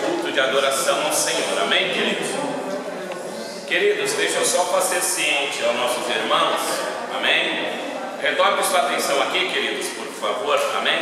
culto de adoração ao Senhor. Amém, queridos? Queridos, deixa eu só fazer ciente aos nossos irmãos. Amém? Redobre sua atenção aqui, queridos, por favor. Amém?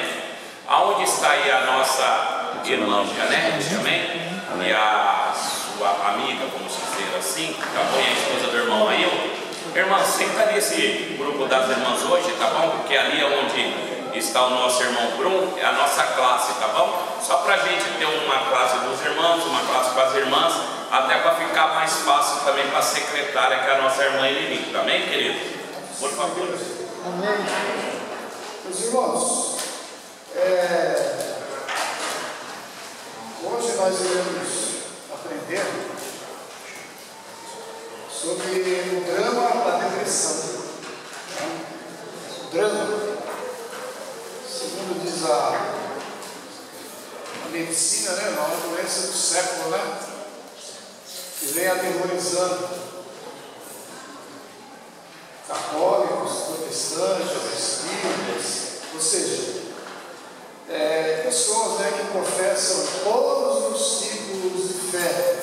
Aonde está aí a nossa irmã Janete? Amém? E a sua amiga, vamos dizer assim, tá bom? E a esposa do irmão aí. Irmã, senta nesse grupo das irmãs hoje, tá bom? Porque ali é onde está o nosso irmão Bruno, é a nossa classe, tá bom? Só para a gente ter uma classe dos irmãos, uma classe para as irmãs, até para ficar mais fácil também para a secretária, que é a nossa irmã Elenita. Amém, querido? Por favor. Amém. Meus irmãos, hoje nós iremos aprender sobre o drama da depressão. O drama, segundo diz a medicina, né, é uma doença do século, né, que vem aterrorizando católicos, protestantes, espíritas, ou seja, pessoas, né, que professam todos os tipos de fé,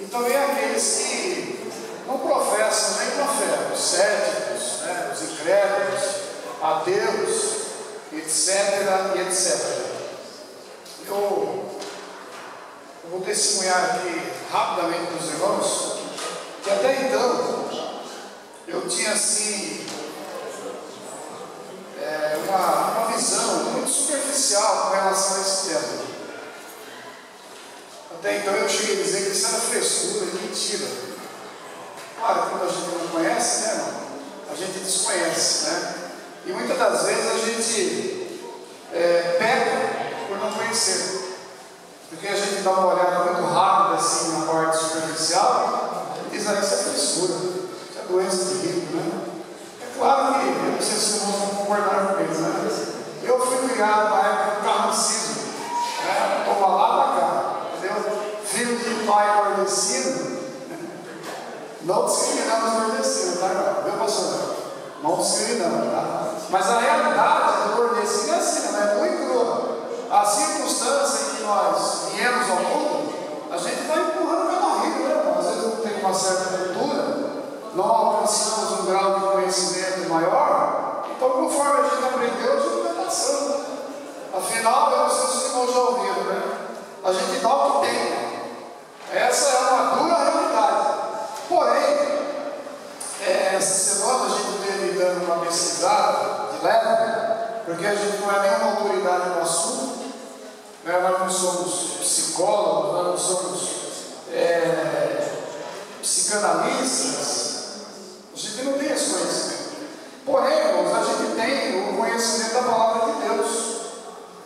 e também aqueles que não professam nenhuma fé, os céticos, né, os incrédulos, ateus, etc. e etc. Eu vou testemunhar aqui rapidamente para os irmãos que até então eu tinha assim uma visão muito superficial com relação a esse tema. Até então eu cheguei a dizer que isso era frescura e mentira. Claro, quando a gente não conhece, né, irmão? A gente desconhece, né? E muitas das vezes a gente peca por não conhecer. Porque a gente dá uma olhada muito rápida assim na parte superficial e diz, isso é frescura, isso é doença de rico, né? É claro que, eu não sei se vocês vão concordar com eles, né? Eu fui criado na época do kardecismo, né? Toma lá pra cá, entendeu? Filho de pai nordestino, não discriminamos nordestino, tá, irmão? Viu, pastor? Não discriminamos, tá? Mas a realidade do nordestino é assim, né? É muito crua. A circunstância em que nós viemos ao mundo, a gente vai empurrando pela barriga, né? Às vezes não tem uma certa cultura, não alcançamos um grau de conhecimento maior, então conforme a gente aprendeu, a gente vai passando, né? Afinal, eu não sei se os irmãos já ouviram, né? A gente dá o que tem. Essa é uma dura realidade. Porém, essa semana a gente teve dando uma pesquisada de leve, porque a gente não é nenhuma autoridade no assunto, né? Nós não somos psicólogos, nós não somos psicanalistas, a gente não tem esse conhecimento. Porém, irmãos, a gente tem o conhecimento da palavra de Deus,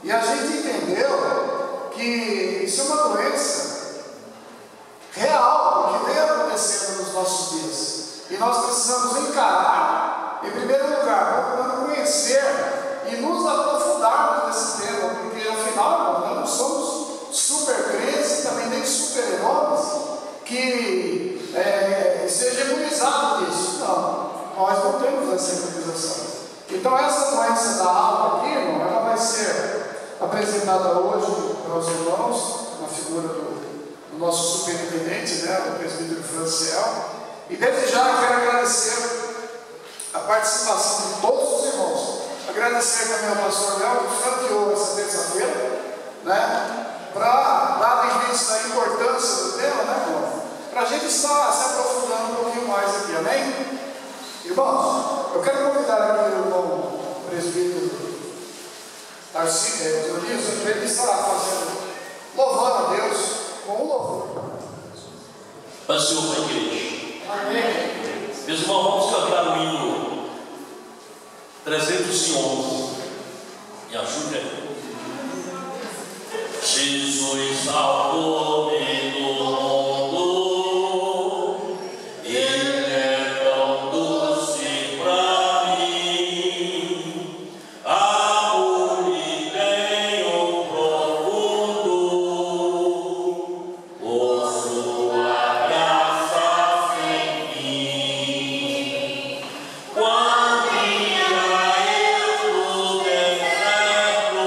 e a gente entendeu que isso é uma doença real, que vem acontecendo nos nossos dias, e nós precisamos encarar, em primeiro lugar, procurando conhecer e nos aprofundarmos nesse tema, porque afinal, nós não somos super crentes e também nem super heróis que seja imunizado disso. Não, nós não temos essa imunização. Então essa doença da alma aqui, irmão, ela vai ser apresentada hoje para os irmãos, na figura do nosso superintendente, né, o presbítero Franciel. E desde já eu quero agradecer a participação de todos os irmãos. Agradecer também ao pastor Léo, que franqueou essa terça-feira, né, para dar em vista a importância do tema, né, irmão? Para a gente estar se aprofundando um pouquinho mais aqui, amém? Irmãos, eu quero convidar aqui o irmão presbítero Tarcísio, para ele estar fazendo, louvando a Deus com o louvor. Paz do Senhor, para a igreja. Amém. Meus irmãos, vamos cantar o hino 311. Me ajuda. Jesus salvou-me do mundo, Ele é tão doce pra mim, amor-lhe tenho profundo, por sua graça sem fim. Quando ia eu no deserto,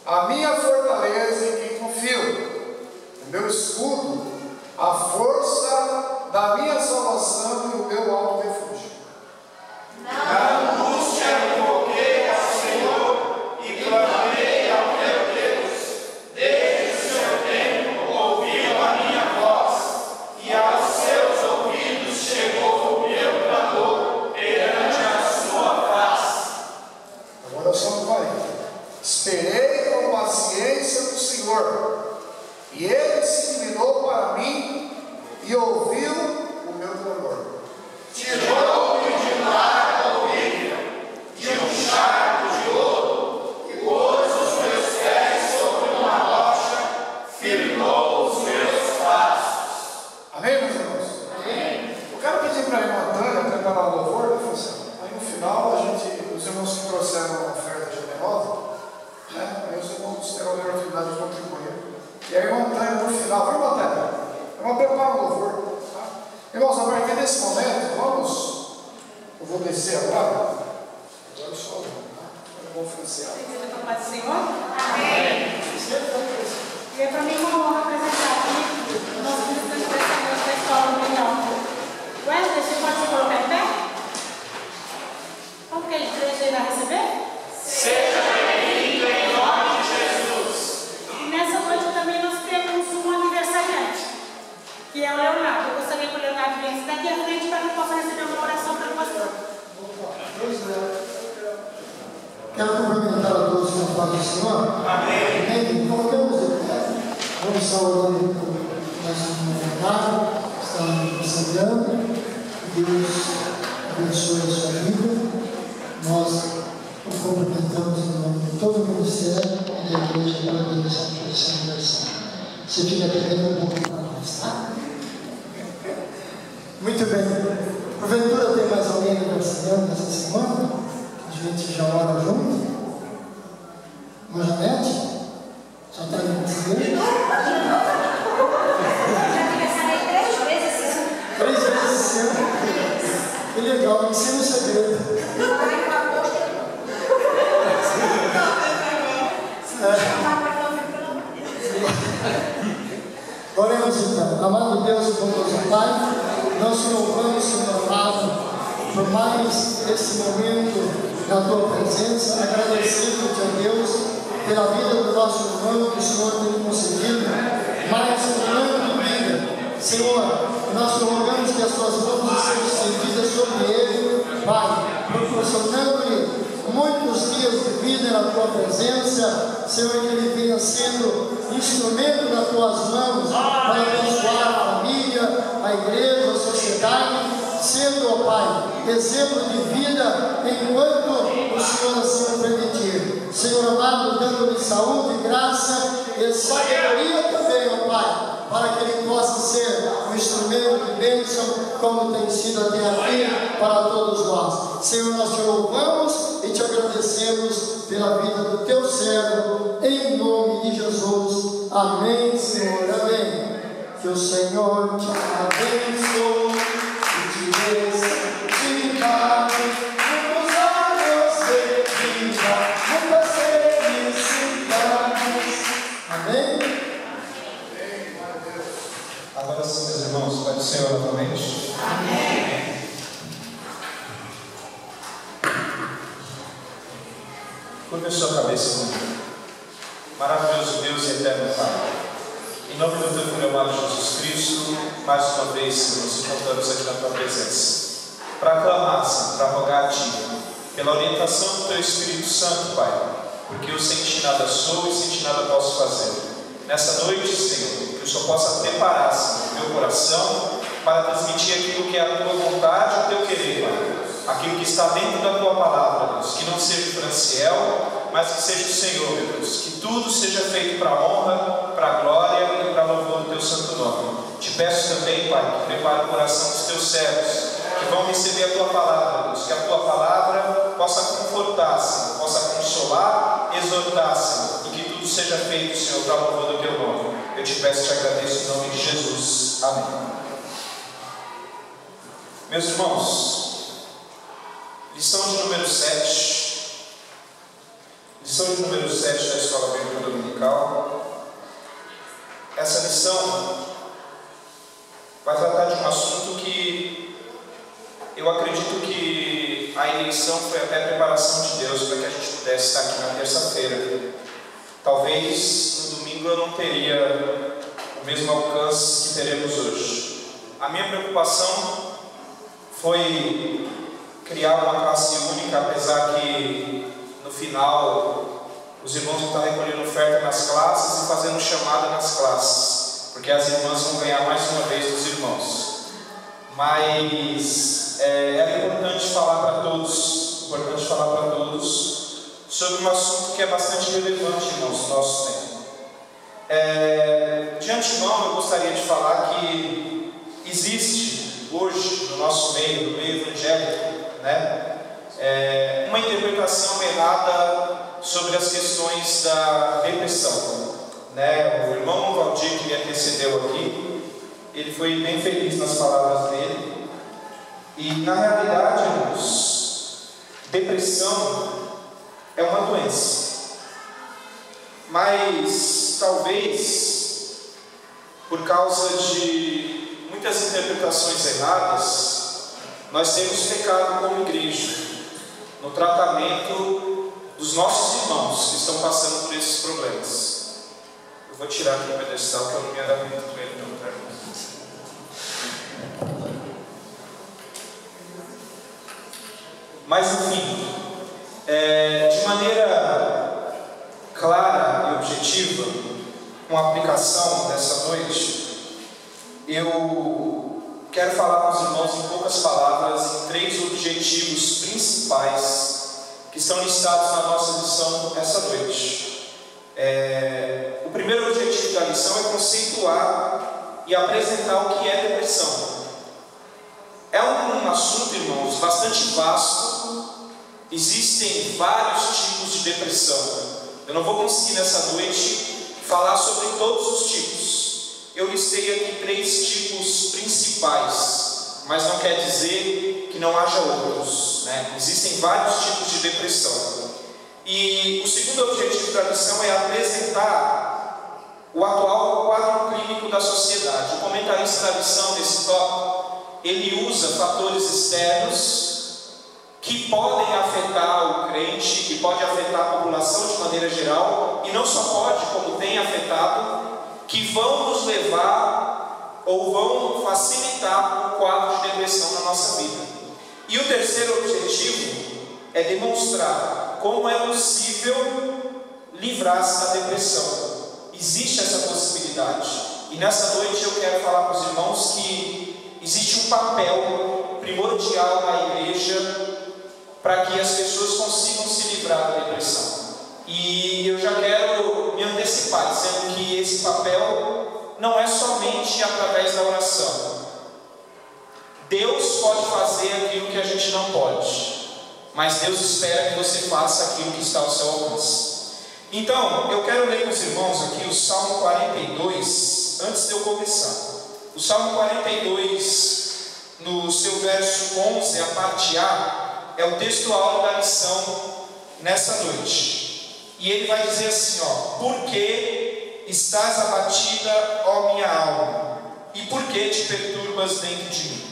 a minha fortaleza em quem confio, o meu escudo, a força da minha salvação e o meu alto refúgio. Na angústia invoquei ao Senhor e clamei ao meu Deus. Desde o seu tempo ouviu a minha voz, e aos seus ouvidos chegou o meu clamor perante a sua face. Agora só no 40. Esperei com paciência no Senhor, e Ele se inclinou para mim e ouviu o meu clamor. Tirou-me de marca horrível, de um charco de ouro, e pôs os meus pés sobre uma rocha, firmou os meus passos. Amém, meus irmãos? Amém. Eu quero pedir para a irmã Tânia preparar o louvor, né, Francisco? Aí no final, os irmãos que trouxeram uma oferta generosa, né? Aí os irmãos terão a oportunidade de contribuir. E a irmã Tânia no final, viu, irmã Tânia? A irmã prepara o louvor. Tá? Irmãos, a partir desse momento, eu vou descer agora. Agora só eu, tá? Eu vou oferecer. A paz do Senhor? Amém. E é para mim uma honra apresentar aqui o nosso visitante da escola dominical. Wesley, você pode se colocar em pé? Como que ele deseja receber? Seja bem-vindo em nome de Jesus. E nessa noite também nós temos um aniversariante, que é o Leonardo. Eu gostaria que o Leonardo viesse daqui à frente para que eu possa receber uma oração pelo pastor. Quero cumprimentar a todos com a paz do Senhor. Amém. Colocamos de pé. Vamos saudando o nosso comunitário que está nos aniversariando. Deus abençoe a sua vida. Nós o cumprimentamos em nome de todo o ministério e da igreja pela bênção por esse aniversário. Você fica pegando um pouco para nós, tá? Muito bem. Porventura tem mais alguém aniversariando nessa semana? A gente já ora junto. Uma Janete? Já está aniversariando? Já aniversariei 3 vezes. 3 vezes esse ano. Que legal, me ensina o segredo. Oremos então. Amado Deus e bondoso Pai, nós te louvamos, Senhor amado, por mais esse momento na tua presença, agradecendo-te a Deus pela vida do nosso irmão que o Senhor tem concedido, mais um ano de vida. Senhor, nós te rogamos que as tuas mãos sejam estendidas sobre ele, Pai, proporcionando-lhe muitos dias de vida na tua presença, Senhor, que ele venha sendo instrumento nas tuas mãos para abençoar a família, a igreja, a sociedade, sendo, ó Pai, exemplo de vida enquanto o Senhor assim o permitir. Senhor amado, dando-lhe saúde, graça e sabedoria também, ó Pai, para que ele possa ser um instrumento de bênção, como tem sido até aqui para todos nós. Senhor, nós te louvamos e te agradecemos pela vida do teu servo, em nome de Jesus. Amém, Senhor, amém. Que o Senhor te abençoe e te dê de paz, muitos anos de vida, muitas felicidades. Amém? Agora sim, meus irmãos, Pai do Senhor novamente. Amém. Curva a sua cabeça comigo. Maravilhoso Deus e eterno Pai. Em nome do teu Filho amado Jesus Cristo, mais uma vez, Senhor, nos encontramos aqui na tua presença. Para clamar, Senhor, para rogar a Ti, pela orientação do teu Espírito Santo, Pai, porque eu sem Ti nada sou e sem Ti nada posso fazer. Nessa noite, Senhor, que o Senhor possa preparar, Senhor, meu coração para transmitir aquilo que é a tua vontade e o teu querer, Pai. Aquilo que está dentro da tua palavra, Deus. Que não seja o Franciel, mas que seja o Senhor, meu Deus. Que tudo seja feito para a honra, para a glória e para a louvor do teu santo nome. Te peço também, Pai, que prepare o coração dos teus servos, que vão receber a tua palavra, Deus. Que a tua palavra possa confortar, Senhor, possa consolar, exortar, Senhor. E que tudo seja feito, Senhor, para a louvor do teu nome. Eu te peço e te agradeço em nome de Jesus. Amém. Meus irmãos, lição de número 7. Lição de número 7 da Escola Bíblica dominical. Essa lição vai tratar de um assunto que eu acredito que a eleição foi até a preparação de Deus para que a gente pudesse estar aqui na terça-feira. Talvez no domingo eu não teria o mesmo alcance que teremos hoje. A minha preocupação foi criar uma classe única, apesar que no final os irmãos vão estar recolhendo oferta nas classes e fazendo chamada nas classes, porque as irmãs vão ganhar mais uma vez dos irmãos. Mas é importante falar para todos, sobre um assunto que é bastante relevante, irmãos, no nosso tempo. De antemão, eu gostaria de falar que existe hoje no nosso meio, no meio evangélico, uma interpretação errada sobre as questões da depressão. O irmão Valdir, que me antecedeu aqui, ele foi bem feliz nas palavras dele. E na realidade, irmãos, depressão é uma doença. Mas talvez por causa de muitas interpretações erradas, nós temos pecado como igreja no tratamento dos nossos irmãos que estão passando por esses problemas. Eu vou tirar aqui o pedestal que eu não me adapto com ele, não, tá? Mas enfim, de maneira clara e objetiva, com a aplicação dessa noite, eu quero falar com os irmãos em poucas palavras em 3 objetivos principais que estão listados na nossa lição essa noite. O primeiro objetivo da lição é conceituar e apresentar o que é depressão. É um assunto, irmãos, bastante vasto. Existem vários tipos de depressão. Eu não vou conseguir nessa noite falar sobre todos os tipos. Eu listei aqui 3 tipos principais, mas não quer dizer que não haja outros, Existem vários tipos de depressão. E o segundo objetivo da lição é apresentar o atual quadro clínico da sociedade. O comentarista da lição, nesse tópico, ele usa fatores externos que podem afetar o crente, que pode afetar a população de maneira geral, e não só pode, como tem afetado, que vão nos levar ou vão facilitar o quadro de depressão na nossa vida. E o terceiro objetivo é demonstrar como é possível livrar-se da depressão. Existe essa possibilidade. E nessa noite eu quero falar para os irmãos que existe um papel primordial na igreja para que as pessoas consigam se livrar da depressão. E eu já quero me antecipar, dizendo que esse papel não é somente através da oração. Deus pode fazer aquilo que a gente não pode, mas Deus espera que você faça aquilo que está ao seu alcance. Então, eu quero ler com os irmãos aqui o Salmo 42, antes de eu começar. O Salmo 42, no seu verso 11, a parte A, é o textual da lição nessa noite. E ele vai dizer assim, por que estás abatida, ó minha alma? E por que te perturbas dentro de mim?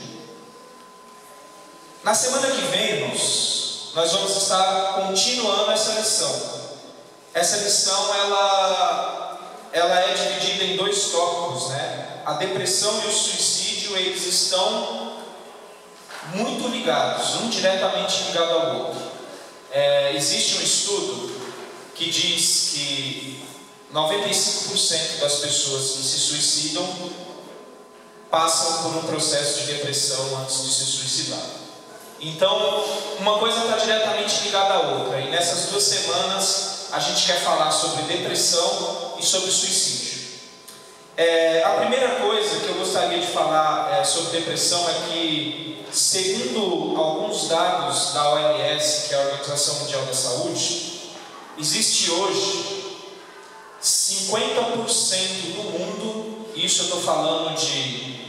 Na semana que vem, irmãos, nós vamos estar continuando essa lição. Essa lição, ela é dividida em 2 tópicos, A depressão e o suicídio, eles estão muito ligados, um diretamente ligado ao outro. Existe um estudo que diz que 95% das pessoas que se suicidam passam por um processo de depressão antes de se suicidar. Então, uma coisa está diretamente ligada à outra, e nessas 2 semanas a gente quer falar sobre depressão e sobre suicídio. A primeira coisa que eu gostaria de falar sobre depressão é que, segundo alguns dados da OMS, que é a Organização Mundial da Saúde, existe hoje 50% do mundo, e isso eu estou falando de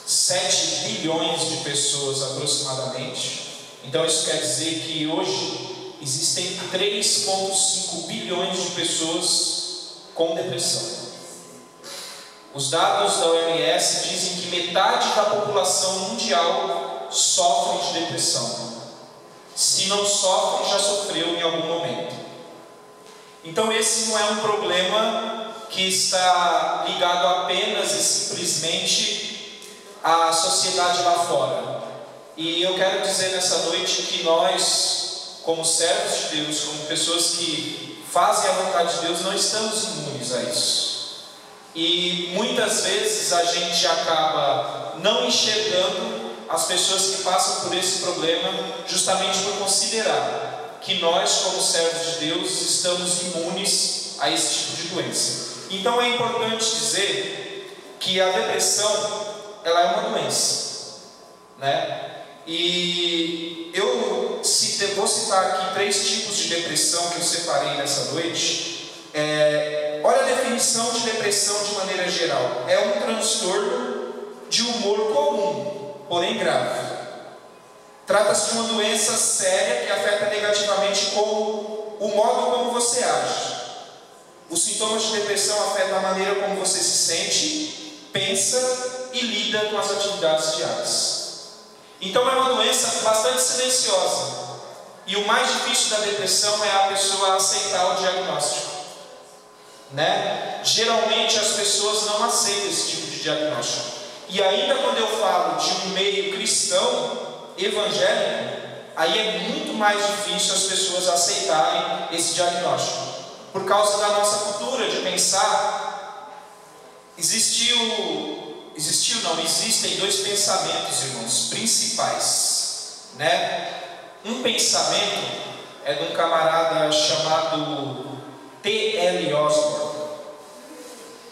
7 bilhões de pessoas aproximadamente. Então isso quer dizer que hoje existem 3,5 bilhões de pessoas com depressão. Os dados da OMS dizem que metade da população mundial sofre de depressão. Se não sofre, já sofreu em algum momento. Então esse não é um problema que está ligado apenas e simplesmente à sociedade lá fora. E eu quero dizer nessa noite que nós, como servos de Deus, como pessoas que fazem a vontade de Deus, não estamos imunes a isso. E muitas vezes a gente acaba não enxergando as pessoas que passam por esse problema, justamente por considerar que nós, como servos de Deus, estamos imunes a esse tipo de doença. Então é importante dizer que a depressão, ela é uma doença, né? E eu vou citar aqui 3 tipos de depressão que eu separei nessa noite. Olha a definição de depressão de maneira geral: é um transtorno de humor comum, porém grave. Trata-se de uma doença séria que afeta negativamente o modo como você age. Os sintomas de depressão afetam a maneira como você se sente, pensa e lida com as atividades diárias. Então é uma doença bastante silenciosa. E o mais difícil da depressão é a pessoa aceitar o diagnóstico, né? Geralmente as pessoas não aceitam esse tipo de diagnóstico. E ainda quando eu falo de um meio cristão, evangélico, aí é muito mais difícil as pessoas aceitarem esse diagnóstico. Por causa da nossa cultura de pensar, existem 2 pensamentos, irmãos, principais, né? Um pensamento é de um camarada chamado T.L. Osborne.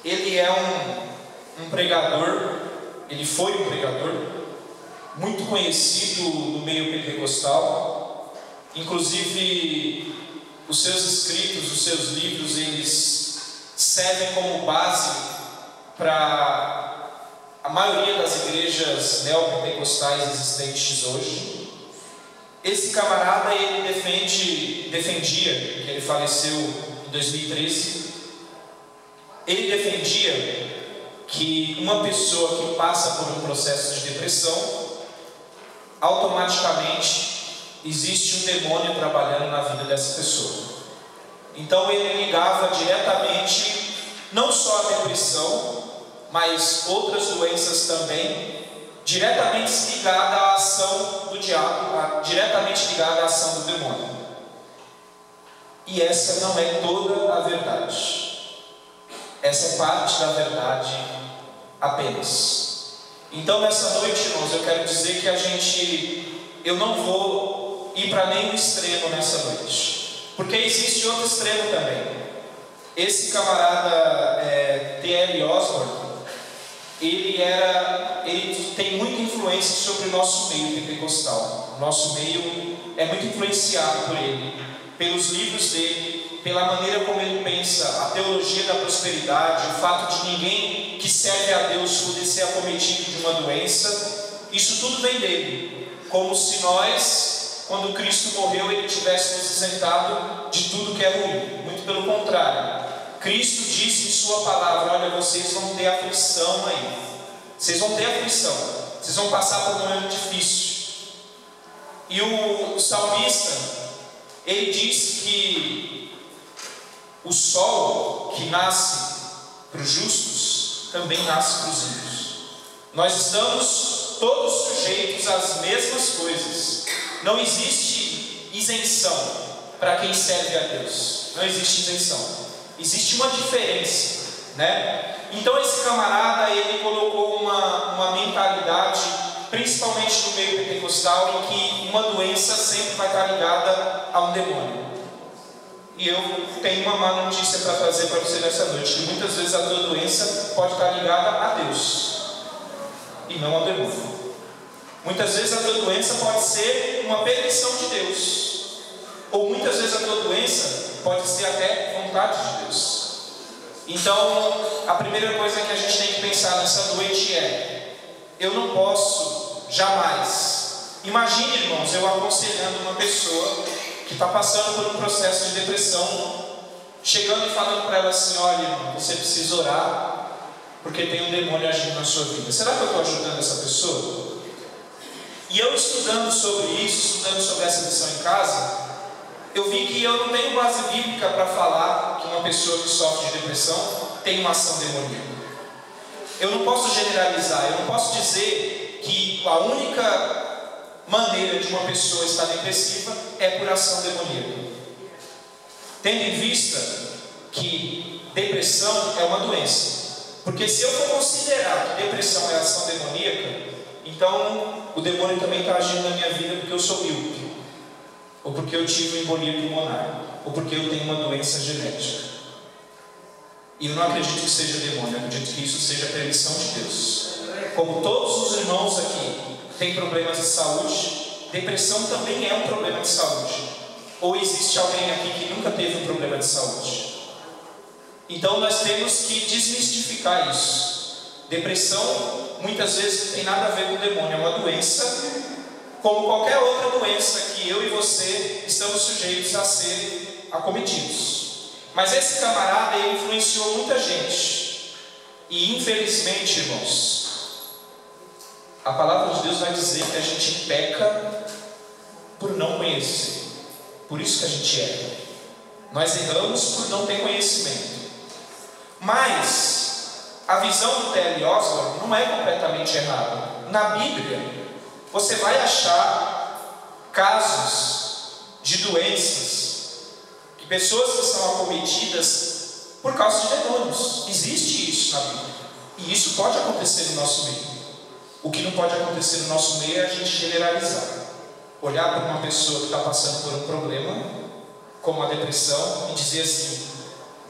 Ele é um pregador, ele foi um pregador muito conhecido no meio pentecostal. Inclusive os seus escritos, os seus livros, eles servem como base para a maioria das igrejas neopentecostais existentes hoje. Esse camarada, ele defendia, que ele faleceu em 2013, ele defendia que uma pessoa que passa por um processo de depressão, automaticamente existe um demônio trabalhando na vida dessa pessoa. Então ele ligava diretamente, não só a depressão, mas outras doenças também, diretamente ligada à ação do diabo, diretamente ligada à ação do demônio. E essa não é toda a verdade. Essa é parte da verdade apenas. Então nessa noite, irmãos, eu quero dizer que eu não vou ir para nenhum extremo nessa noite, porque existe outro extremo também. Esse camarada T.L. Osborne, ele tem muita influência sobre o nosso meio pentecostal. O nosso meio é muito influenciado por ele, pelos livros dele, pela maneira como ele pensa, a teologia da prosperidade, o fato de ninguém que serve a Deus poder ser acometido de uma doença. Isso tudo vem dele, como se nós, quando Cristo morreu, ele tivesse nos isentado de tudo que é ruim. Muito pelo contrário. Cristo disse em sua palavra: olha, vocês vão ter aflição aí. Vocês vão ter aflição. Vocês vão passar por um momento difícil. E o salmista, ele disse que o sol que nasce para os justos também nasce para os ímpios. Nós estamos todos sujeitos às mesmas coisas. Não existe isenção para quem serve a Deus. Não existe isenção. Existe uma diferença, né? Então esse camarada, ele colocou uma mentalidade, principalmente no meio pentecostal, em que uma doença sempre vai estar ligada a um demônio. E eu tenho uma má notícia para trazer para você nessa noite, que muitas vezes a tua doença pode estar ligada a Deus e não ao demônio. Muitas vezes a tua doença pode ser uma permissão de Deus, ou muitas vezes a tua doença pode ser até vontade de Deus. Então, a primeira coisa que a gente tem que pensar nessa noite é: eu não posso jamais. Imagine, irmãos, eu aconselhando uma pessoa que está passando por um processo de depressão chegando e falando para ela assim: olha, irmão, você precisa orar, porque tem um demônio agindo na sua vida. Será que eu estou ajudando essa pessoa? E eu estudando sobre isso, estudando sobre essa lição em casa, eu vi que eu não tenho base bíblica para falar que uma pessoa que sofre de depressão tem uma ação demoníaca. Eu não posso generalizar, eu não posso dizer que a única maneira de uma pessoa estar depressiva é por ação demoníaca. Tendo em vista que depressão é uma doença. Porque se eu for considerar que depressão é ação demoníaca, então o demônio também está agindo na minha vida porque eu sou míope, ou porque eu tive embolia pulmonar, ou porque eu tenho uma doença genética. E eu não acredito que seja demônio, eu acredito que isso seja a permissão de Deus. Como todos os irmãos aqui têm problemas de saúde, depressão também é um problema de saúde. Ou existe alguém aqui que nunca teve um problema de saúde? Então nós temos que desmistificar isso. Depressão muitas vezes não tem nada a ver com o demônio, é uma doença, como qualquer outra doença que eu e você estamos sujeitos a ser acometidos. Mas esse camarada, ele influenciou muita gente. E infelizmente, irmãos, a palavra de Deus vai dizer que a gente peca por não conhecer. Por isso que a gente erra. Nós erramos por não ter conhecimento. Mas a visão do T.L. Osborne não é completamente errada. Na Bíblia, você vai achar casos de doenças, de pessoas que são acometidas por causa de demônios. Existe isso na Bíblia. E isso pode acontecer no nosso meio. O que não pode acontecer no nosso meio é a gente generalizar. Olhar para uma pessoa que está passando por um problema, como a depressão, e dizer assim: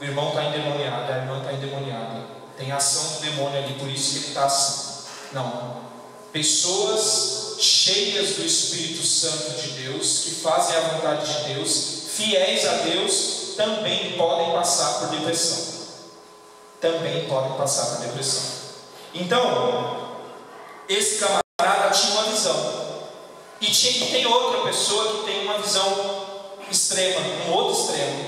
o irmão está endemoniado, a irmã está endemoniada, tem ação do demônio ali, por isso que ele está assim. Não. Pessoas cheias do Espírito Santo de Deus, que fazem a vontade de Deus, fiéis a Deus, também podem passar por depressão. Também podem passar por depressão. Então, esse camarada tinha uma visão. E tem outra pessoa que tem uma visão extrema, um outro extremo,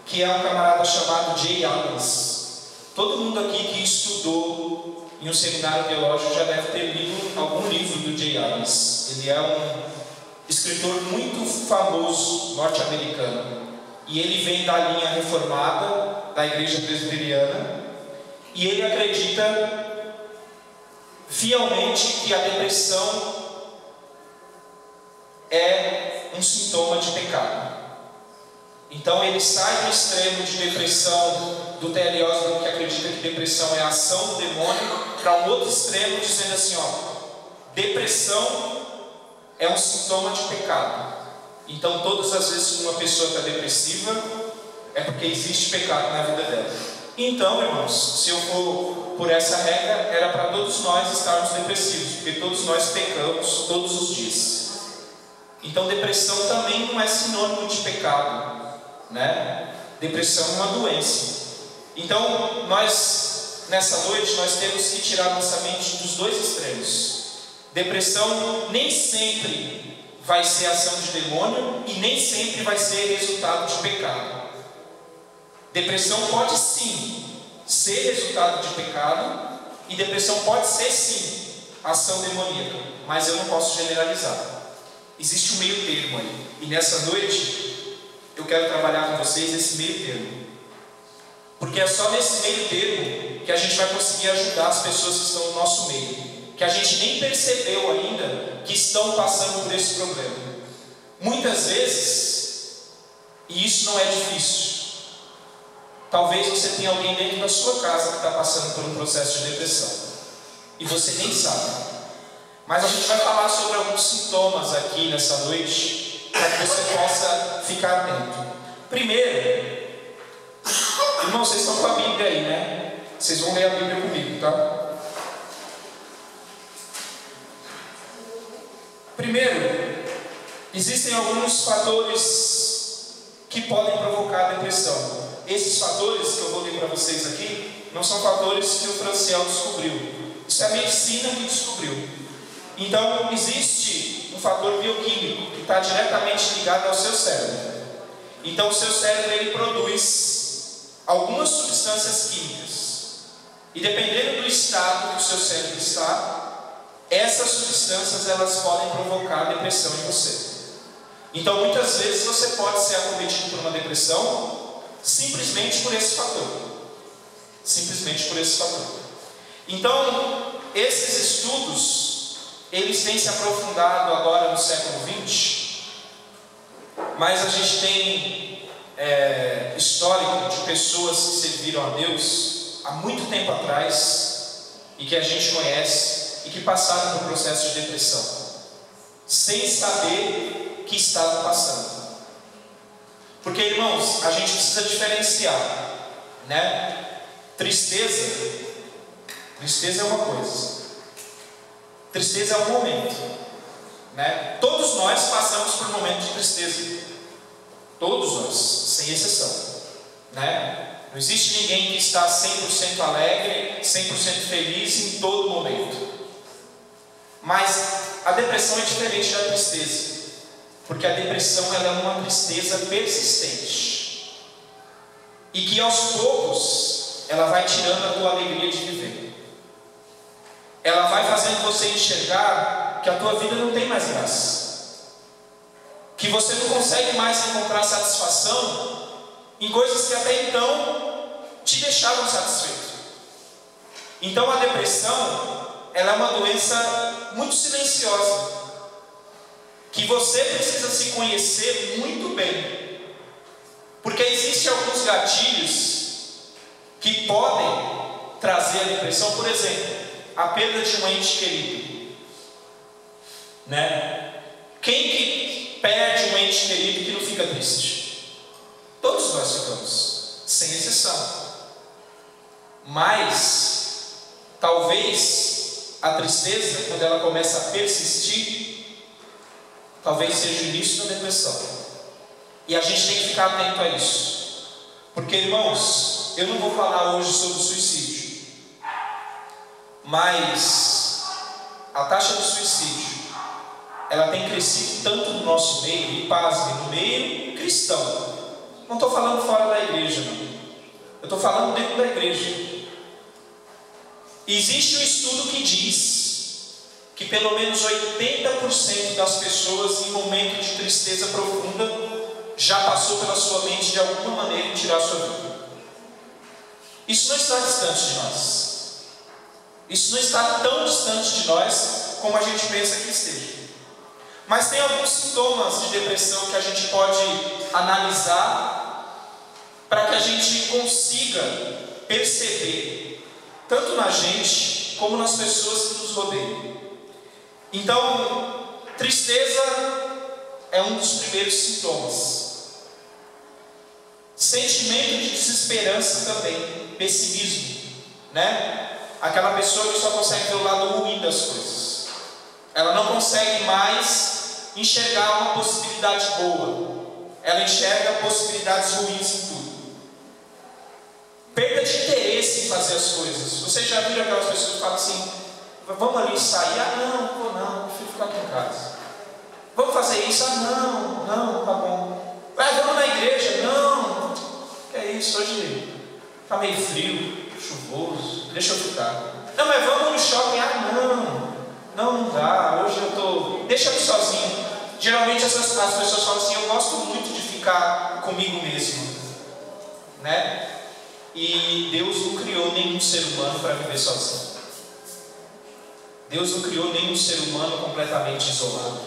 que é um camarada chamado Jay Adams. Todo mundo aqui que estudou em um seminário teológico já deve ter lido algum livro do Jay Adams. Ele é um escritor muito famoso norte-americano. E ele vem da linha reformada, da igreja presbiteriana. E ele acredita fielmente que a depressão é um sintoma de pecado. Então ele sai do extremo de depressão do T.L. Osborne, que acredita que depressão é a ação do demônio, para um outro extremo dizendo assim: depressão é um sintoma de pecado. Então todas as vezes que uma pessoa está depressiva é porque existe pecado na vida dela. Então, irmãos, se eu for por essa regra, era para todos nós estarmos depressivos, porque todos nós pecamos todos os dias. Então depressão também não é sinônimo de pecado, né? Depressão é uma doença. Então nós, nessa noite, nós temos que tirar nossa mente dos dois extremos. Depressão nem sempre vai ser ação de demônio e nem sempre vai ser resultado de pecado. Depressão pode sim ser resultado de pecado, e depressão pode ser sim ação demoníaca, mas eu não posso generalizar. Existe um meio termo aí, e nessa noite eu quero trabalhar com vocês esse meio termo, porque é só nesse meio termo que a gente vai conseguir ajudar as pessoas que estão no nosso meio, que a gente nem percebeu ainda que estão passando por esse problema. Muitas vezes, e isso não é difícil, talvez você tenha alguém dentro da sua casa que está passando por um processo de depressão e você nem sabe. Mas a gente vai falar sobre alguns sintomas aqui nessa noite, para que você possa ficar atento. Primeiro, irmãos, vocês estão com a Bíblia aí, né? Vocês vão ler a Bíblia comigo, tá? Primeiro, existem alguns fatores que podem provocar depressão. Esses fatores que eu vou ler para vocês aqui não são fatores que o Franciel descobriu. Isso é a medicina que descobriu. Então, existe um fator bioquímico que está diretamente ligado ao seu cérebro. Então, o seu cérebro ele produz algumas substâncias químicas. E dependendo do estado que o seu cérebro está, essas substâncias elas podem provocar depressão em você. Então muitas vezes você pode ser acometido por uma depressão simplesmente por esse fator. Simplesmente por esse fator. Então, esses estudos, eles têm se aprofundado agora no século XX, mas a gente tem histórico de pessoas que serviram a Deus há muito tempo atrás e que a gente conhece e que passaram por processo de depressão, sem saber que estavam passando. Porque, irmãos, a gente precisa diferenciar, né? Tristeza é uma coisa, tristeza é um momento, né? Todos nós passamos por momentos de tristeza, todos nós, sem exceção, né? Não existe ninguém que está 100% alegre, 100% feliz em todo momento. Mas a depressão é diferente da tristeza, porque a depressão ela é uma tristeza persistente e que aos poucos ela vai tirando a tua alegria de viver. Ela vai fazendo você enxergar que a tua vida não tem mais graça, que você não consegue mais encontrar satisfação em coisas que até então te deixavam satisfeito. Então a depressão, ela é uma doença muito silenciosa, que você precisa se conhecer muito bem, porque existem alguns gatilhos que podem trazer a depressão. Por exemplo, a perda de um ente querido, né? Quem que perde um ente querido que não fica triste? Todos nós ficamos, sem exceção. Mas talvez a tristeza, quando ela começa a persistir, talvez seja o início da depressão. E a gente tem que ficar atento a isso, porque, irmãos, eu não vou falar hoje sobre suicídio, mas a taxa de suicídio ela tem crescido tanto no nosso meio, e pasme, no meio cristão. Não estou falando fora da igreja, não. Eu estou falando dentro da igreja. Existe um estudo que diz que pelo menos 80% das pessoas em momento de tristeza profunda já passou pela sua mente de alguma maneira em tirar a sua vida. Isso não está distante de nós. Isso não está tão distante de nós como a gente pensa que esteja. Mas tem alguns sintomas de depressão que a gente pode analisar para que a gente consiga perceber, tanto na gente como nas pessoas que nos rodeiam. Então, tristeza é um dos primeiros sintomas. Sentimento de desesperança também, pessimismo, né? Aquela pessoa que só consegue ver o lado ruim das coisas. Ela não consegue mais enxergar uma possibilidade boa. Ela enxerga possibilidades ruins em tudo. Perda de interesse em fazer as coisas. Vocês já viram aquelas pessoas que falam assim: vamos ali sair? Ah, não vou não, prefiro ficar aqui em casa. Vamos fazer isso? Ah, não, tá bom. Ah, vamos na igreja? Não, que é isso, hoje tá meio frio, chuvoso, deixa eu ficar. Não, mas vamos no shopping? Ah, não dá, hoje eu tô, deixa eu ir sozinho. Geralmente as pessoas falam assim: eu gosto muito de ficar comigo mesmo, né? E Deus não criou nenhum ser humano para viver sozinho. Deus não criou nenhum ser humano completamente isolado.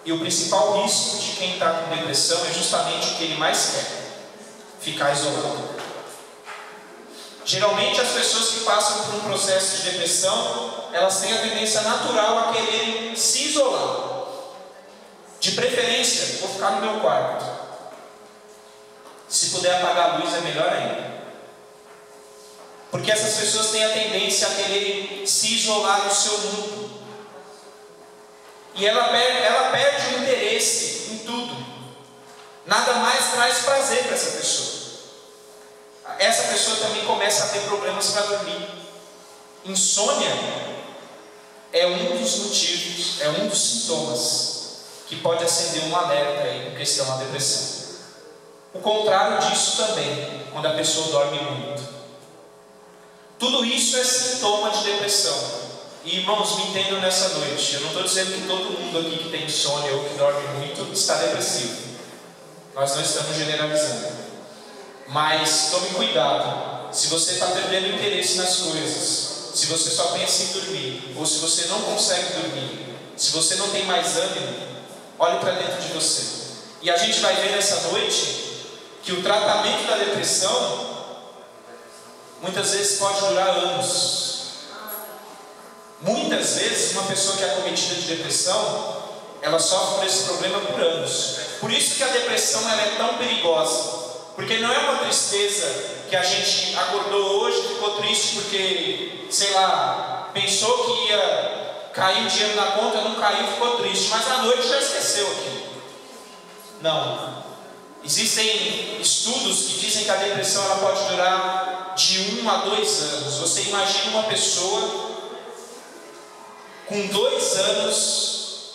E o principal risco de quem está com depressão é justamente o que ele mais quer: ficar isolado. Geralmente as pessoas que passam por um processo de depressão, elas têm a tendência natural a querer se isolar. De preferência, vou ficar no meu quarto. Se puder apagar a luz é melhor ainda. Porque essas pessoas têm a tendência a querer se isolar no seu mundo. E ela perde o interesse em tudo. Nada mais traz prazer para essa pessoa. Essa pessoa também começa a ter problemas para dormir. Insônia é um dos motivos, é um dos sintomas que pode acender um alerta aí em questão da depressão. O contrário disso também, quando a pessoa dorme muito. Tudo isso é sintoma de depressão. E irmãos, me entendam nessa noite. Eu não estou dizendo que todo mundo aqui que tem insônia ou que dorme muito está depressivo. Nós não estamos generalizando. Mas tome cuidado. Se você está perdendo interesse nas coisas, se você só pensa em dormir, ou se você não consegue dormir, se você não tem mais ânimo, olhe para dentro de você. E a gente vai ver nessa noite que o tratamento da depressão muitas vezes pode durar anos. Muitas vezes uma pessoa que é acometida de depressão, ela sofre por esse problema por anos. Por isso que a depressão ela é tão perigosa. Porque não é uma tristeza que a gente acordou hoje, ficou triste porque, sei lá, pensou que ia cair o dinheiro na conta, não caiu, ficou triste, mas à noite já esqueceu aquilo. Não. Existem estudos que dizem que a depressão ela pode durar de 1 a 2 anos. Você imagina uma pessoa com 2 anos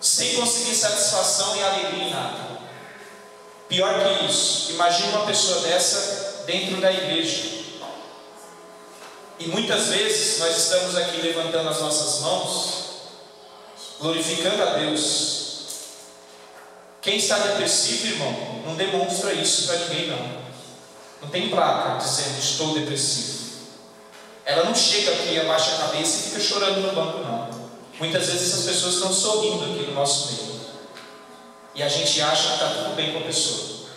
sem conseguir satisfação e alegria em nada. Pior que isso, imagine uma pessoa dessa dentro da igreja. E muitas vezes nós estamos aqui levantando as nossas mãos, glorificando a Deus. Quem está depressivo, irmão, não demonstra isso para ninguém, não. Não tem placa dizendo estou depressivo. Ela não chega aqui, abaixa a cabeça e fica chorando no banco, não. Muitas vezes essas pessoas estão sorrindo aqui no nosso meio. E a gente acha que está tudo bem com a pessoa.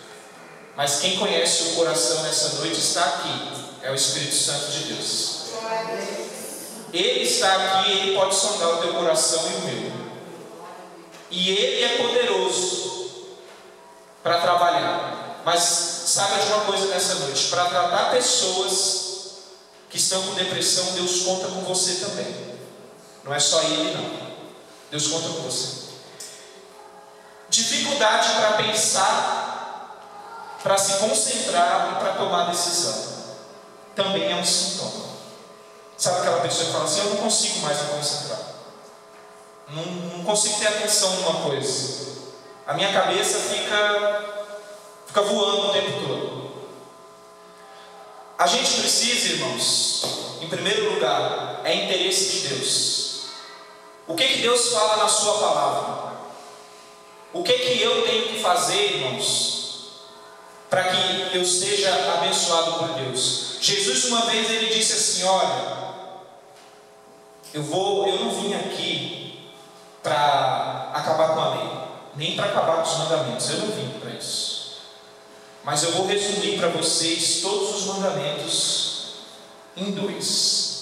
Mas quem conhece o coração nessa noite está aqui. É o Espírito Santo de Deus. Ele está aqui e Ele pode sondar o teu coração e o meu. E Ele é poderoso para trabalhar. Mas saiba de uma coisa nessa noite. Para tratar pessoas que estão com depressão, Deus conta com você também. Não é só Ele, não. Deus conta com você. Dificuldade para pensar, para se concentrar e para tomar decisão também é um sintoma. Sabe aquela pessoa que fala assim: eu não consigo mais me concentrar, não consigo ter atenção numa coisa, a minha cabeça fica voando o tempo todo. A gente precisa, irmãos, em primeiro lugar, é interesse de Deus. O que Deus fala na sua palavra? O que eu tenho que fazer, irmãos, para que eu seja abençoado por Deus? Jesus uma vez ele disse assim: olha, eu não vim aqui para acabar com a lei, nem para acabar com os mandamentos, eu não vim para isso. Mas eu vou resumir para vocês todos os mandamentos em 2.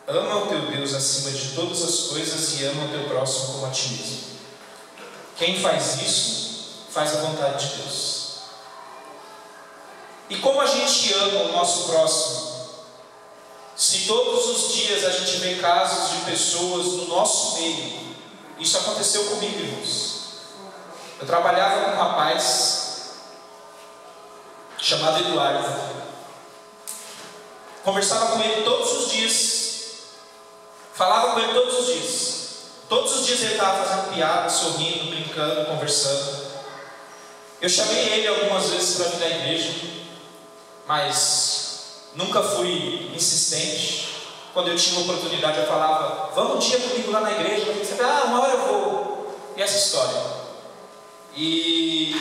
Ama o teu Deus acima de todas as coisas e ama o teu próximo como a ti mesmo. Quem faz isso, faz a vontade de Deus. E como a gente ama o nosso próximo, se todos os dias a gente vê casos de pessoas no nosso meio, isso aconteceu comigo, irmãos. Eu trabalhava com um rapaz chamado Eduardo. Conversava com ele todos os dias, falava com ele todos os dias. Todos os dias ele estava fazendo piada, sorrindo, brincando, conversando. Eu chamei ele algumas vezes para vir na igreja, mas nunca fui insistente. Quando eu tinha oportunidade, eu falava: vamos um dia comigo lá na igreja. Ele disse: uma hora eu vou. E essa história. E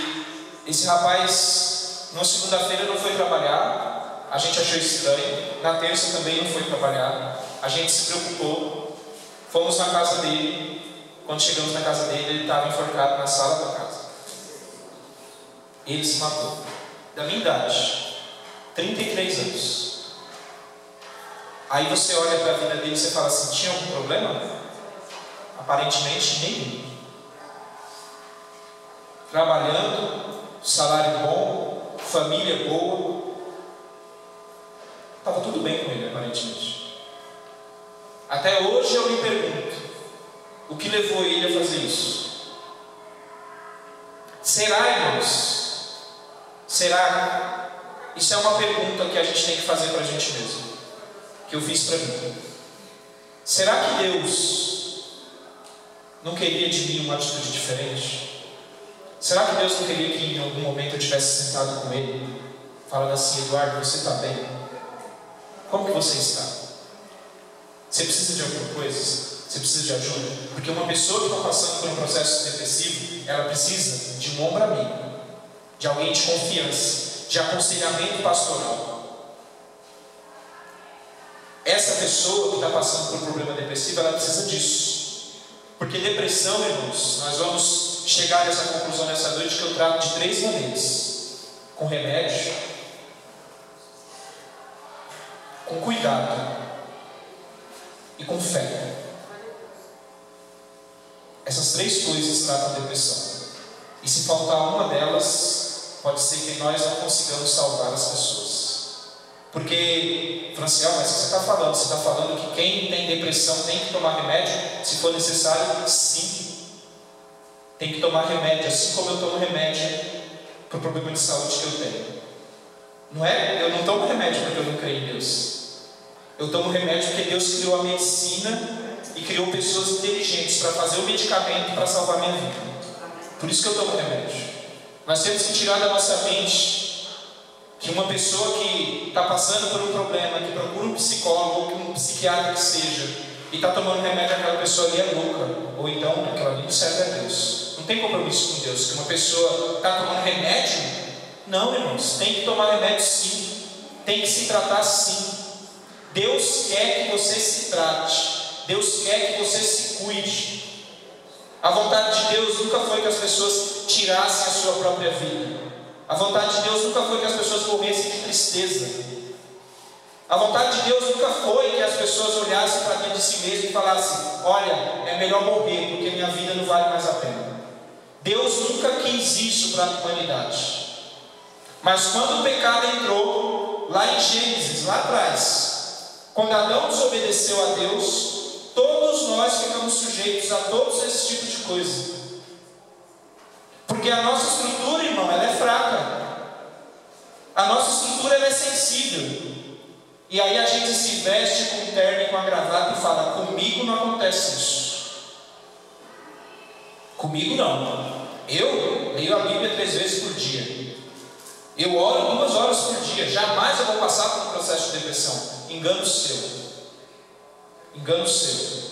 esse rapaz, na segunda-feira, não foi trabalhar. A gente achou estranho. Na terça também não foi trabalhar. A gente se preocupou. Fomos na casa dele. Quando chegamos na casa dele, ele estava enforcado na sala da casa. Ele se matou. Da minha idade, 33 anos. Aí você olha para a vida dele e você fala assim: tinha algum problema? Aparentemente nenhum. Trabalhando, salário bom, família boa. Estava tudo bem com ele, aparentemente. Até hoje eu me pergunto: o que levou ele a fazer isso? Será, irmãos? Será? Isso é uma pergunta que a gente tem que fazer para a gente mesmo, que eu fiz para mim. Será que Deus não queria de mim uma atitude diferente? Será que Deus não queria que em algum momento eu tivesse sentado com Ele, falando assim: Eduardo, você está bem? Como que você está? Você precisa de alguma coisa? Você precisa de ajuda? Porque uma pessoa que está passando por um processo depressivo, ela precisa de um ombro amigo, de alguém de confiança, de aconselhamento pastoral. Essa pessoa que está passando por um problema depressivo, ela precisa disso. Porque depressão, irmãos, nós vamos chegar a essa conclusão nessa noite, que eu trato de 3 maneiras: com remédio, com cuidado e com fé. Essas 3 coisas tratam a depressão. E se faltar uma delas, pode ser que nós não consigamos salvar as pessoas. Porque, Franciel, mas o que você está falando? Você está falando que quem tem depressão tem que tomar remédio? Se for necessário, sim. Tem que tomar remédio, assim como eu tomo remédio para o problema de saúde que eu tenho. Não é? Eu não tomo remédio porque eu não creio em Deus. Eu tomo remédio porque Deus criou a medicina e criou pessoas inteligentes para fazer o medicamento para salvar minha vida. Por isso que eu tomo remédio. Nós temos que tirar da nossa mente que uma pessoa que está passando por um problema, que procura um psicólogo ou um psiquiatra que seja, e está tomando remédio, aquela pessoa ali é louca, ou então aquela ali não serve a Deus. Não tem compromisso com Deus. Que uma pessoa está tomando remédio? Não, irmãos, tem que tomar remédio sim, tem que se tratar sim. Deus quer que você se trate, Deus quer que você se cuide. A vontade de Deus nunca foi que as pessoas tirassem a sua própria vida. A vontade de Deus nunca foi que as pessoas morressem de tristeza. A vontade de Deus nunca foi que as pessoas olhassem para dentro de si mesmas e falassem: olha, é melhor morrer porque minha vida não vale mais a pena. Deus nunca quis isso para a humanidade. Mas quando o pecado entrou, lá em Gênesis, lá atrás, quando Adão desobedeceu a Deus, todos nós ficamos sujeitos a todos esses tipos de coisa. Porque a nossa estrutura, irmão, ela é fraca. A nossa estrutura, ela é sensível. E aí a gente se veste com terno e com a gravata e fala: comigo não acontece isso. Comigo não. Eu leio a Bíblia 3 vezes por dia. Eu oro 2 horas por dia. Jamais eu vou passar por um processo de depressão. Engano seu. Engano seu.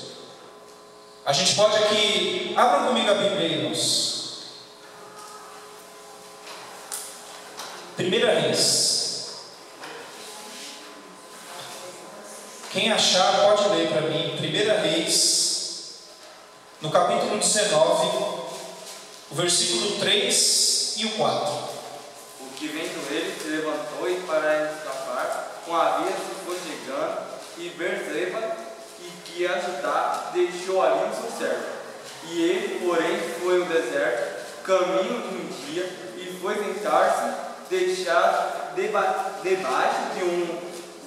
A gente pode aqui... Abra comigo a Bíblia aí, irmãos. 1 Reis. Quem achar pode ler para mim. 1 Reis, no capítulo 19, o versículo 3 e o 4. O que vendo ele se levantou e para escapar, com a via se foi chegando, e Berseba, que ia ajudar, deixou ali o seu servo. E ele, porém, foi ao deserto, caminho de um dia, e foi sentar-se, deixar debaixo de um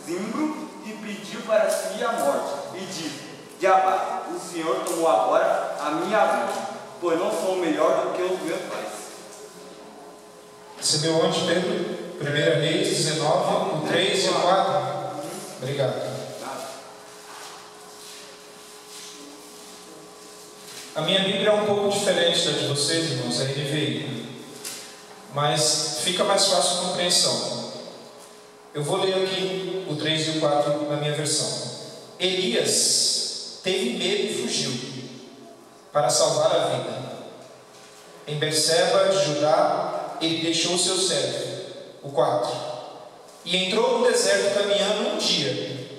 zimbro, e pediu para si a morte, e disse: Jeová, o Senhor tomou agora a minha vida, pois não sou melhor do que os meus pais. Você viu onde, Pedro? 1 Reis 19, o 3 e o 4. Obrigado. A minha Bíblia é um pouco diferente da de vocês, irmãos, a NVI. Mas fica mais fácil a compreensão. Eu vou ler aqui o 3 e o 4 na minha versão. Elias teve medo e fugiu para salvar a vida. Em Berseba de Judá, ele deixou o seu servo. O 4. E entrou no deserto caminhando um dia.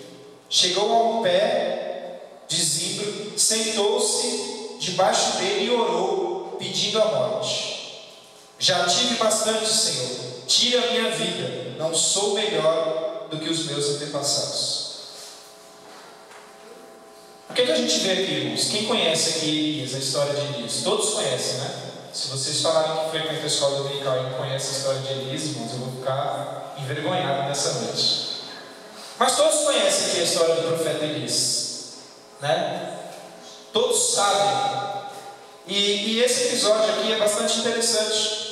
Chegou a um pé de zimbro, sentou-se debaixo dele e orou, pedindo a morte. Já tive bastante, Senhor. Tira a minha vida. Não sou melhor do que os meus antepassados. O que a gente vê aqui, irmãos? Quem conhece aqui Elias, a história de Elias? Todos conhecem, né? Se vocês falarem que frequentam a escola dominical e não conhecem a história de Elias, irmãos, eu vou ficar envergonhado nessa noite. Mas todos conhecem aqui a história do profeta Elias, né? Todos sabem. E esse episódio aqui é bastante interessante.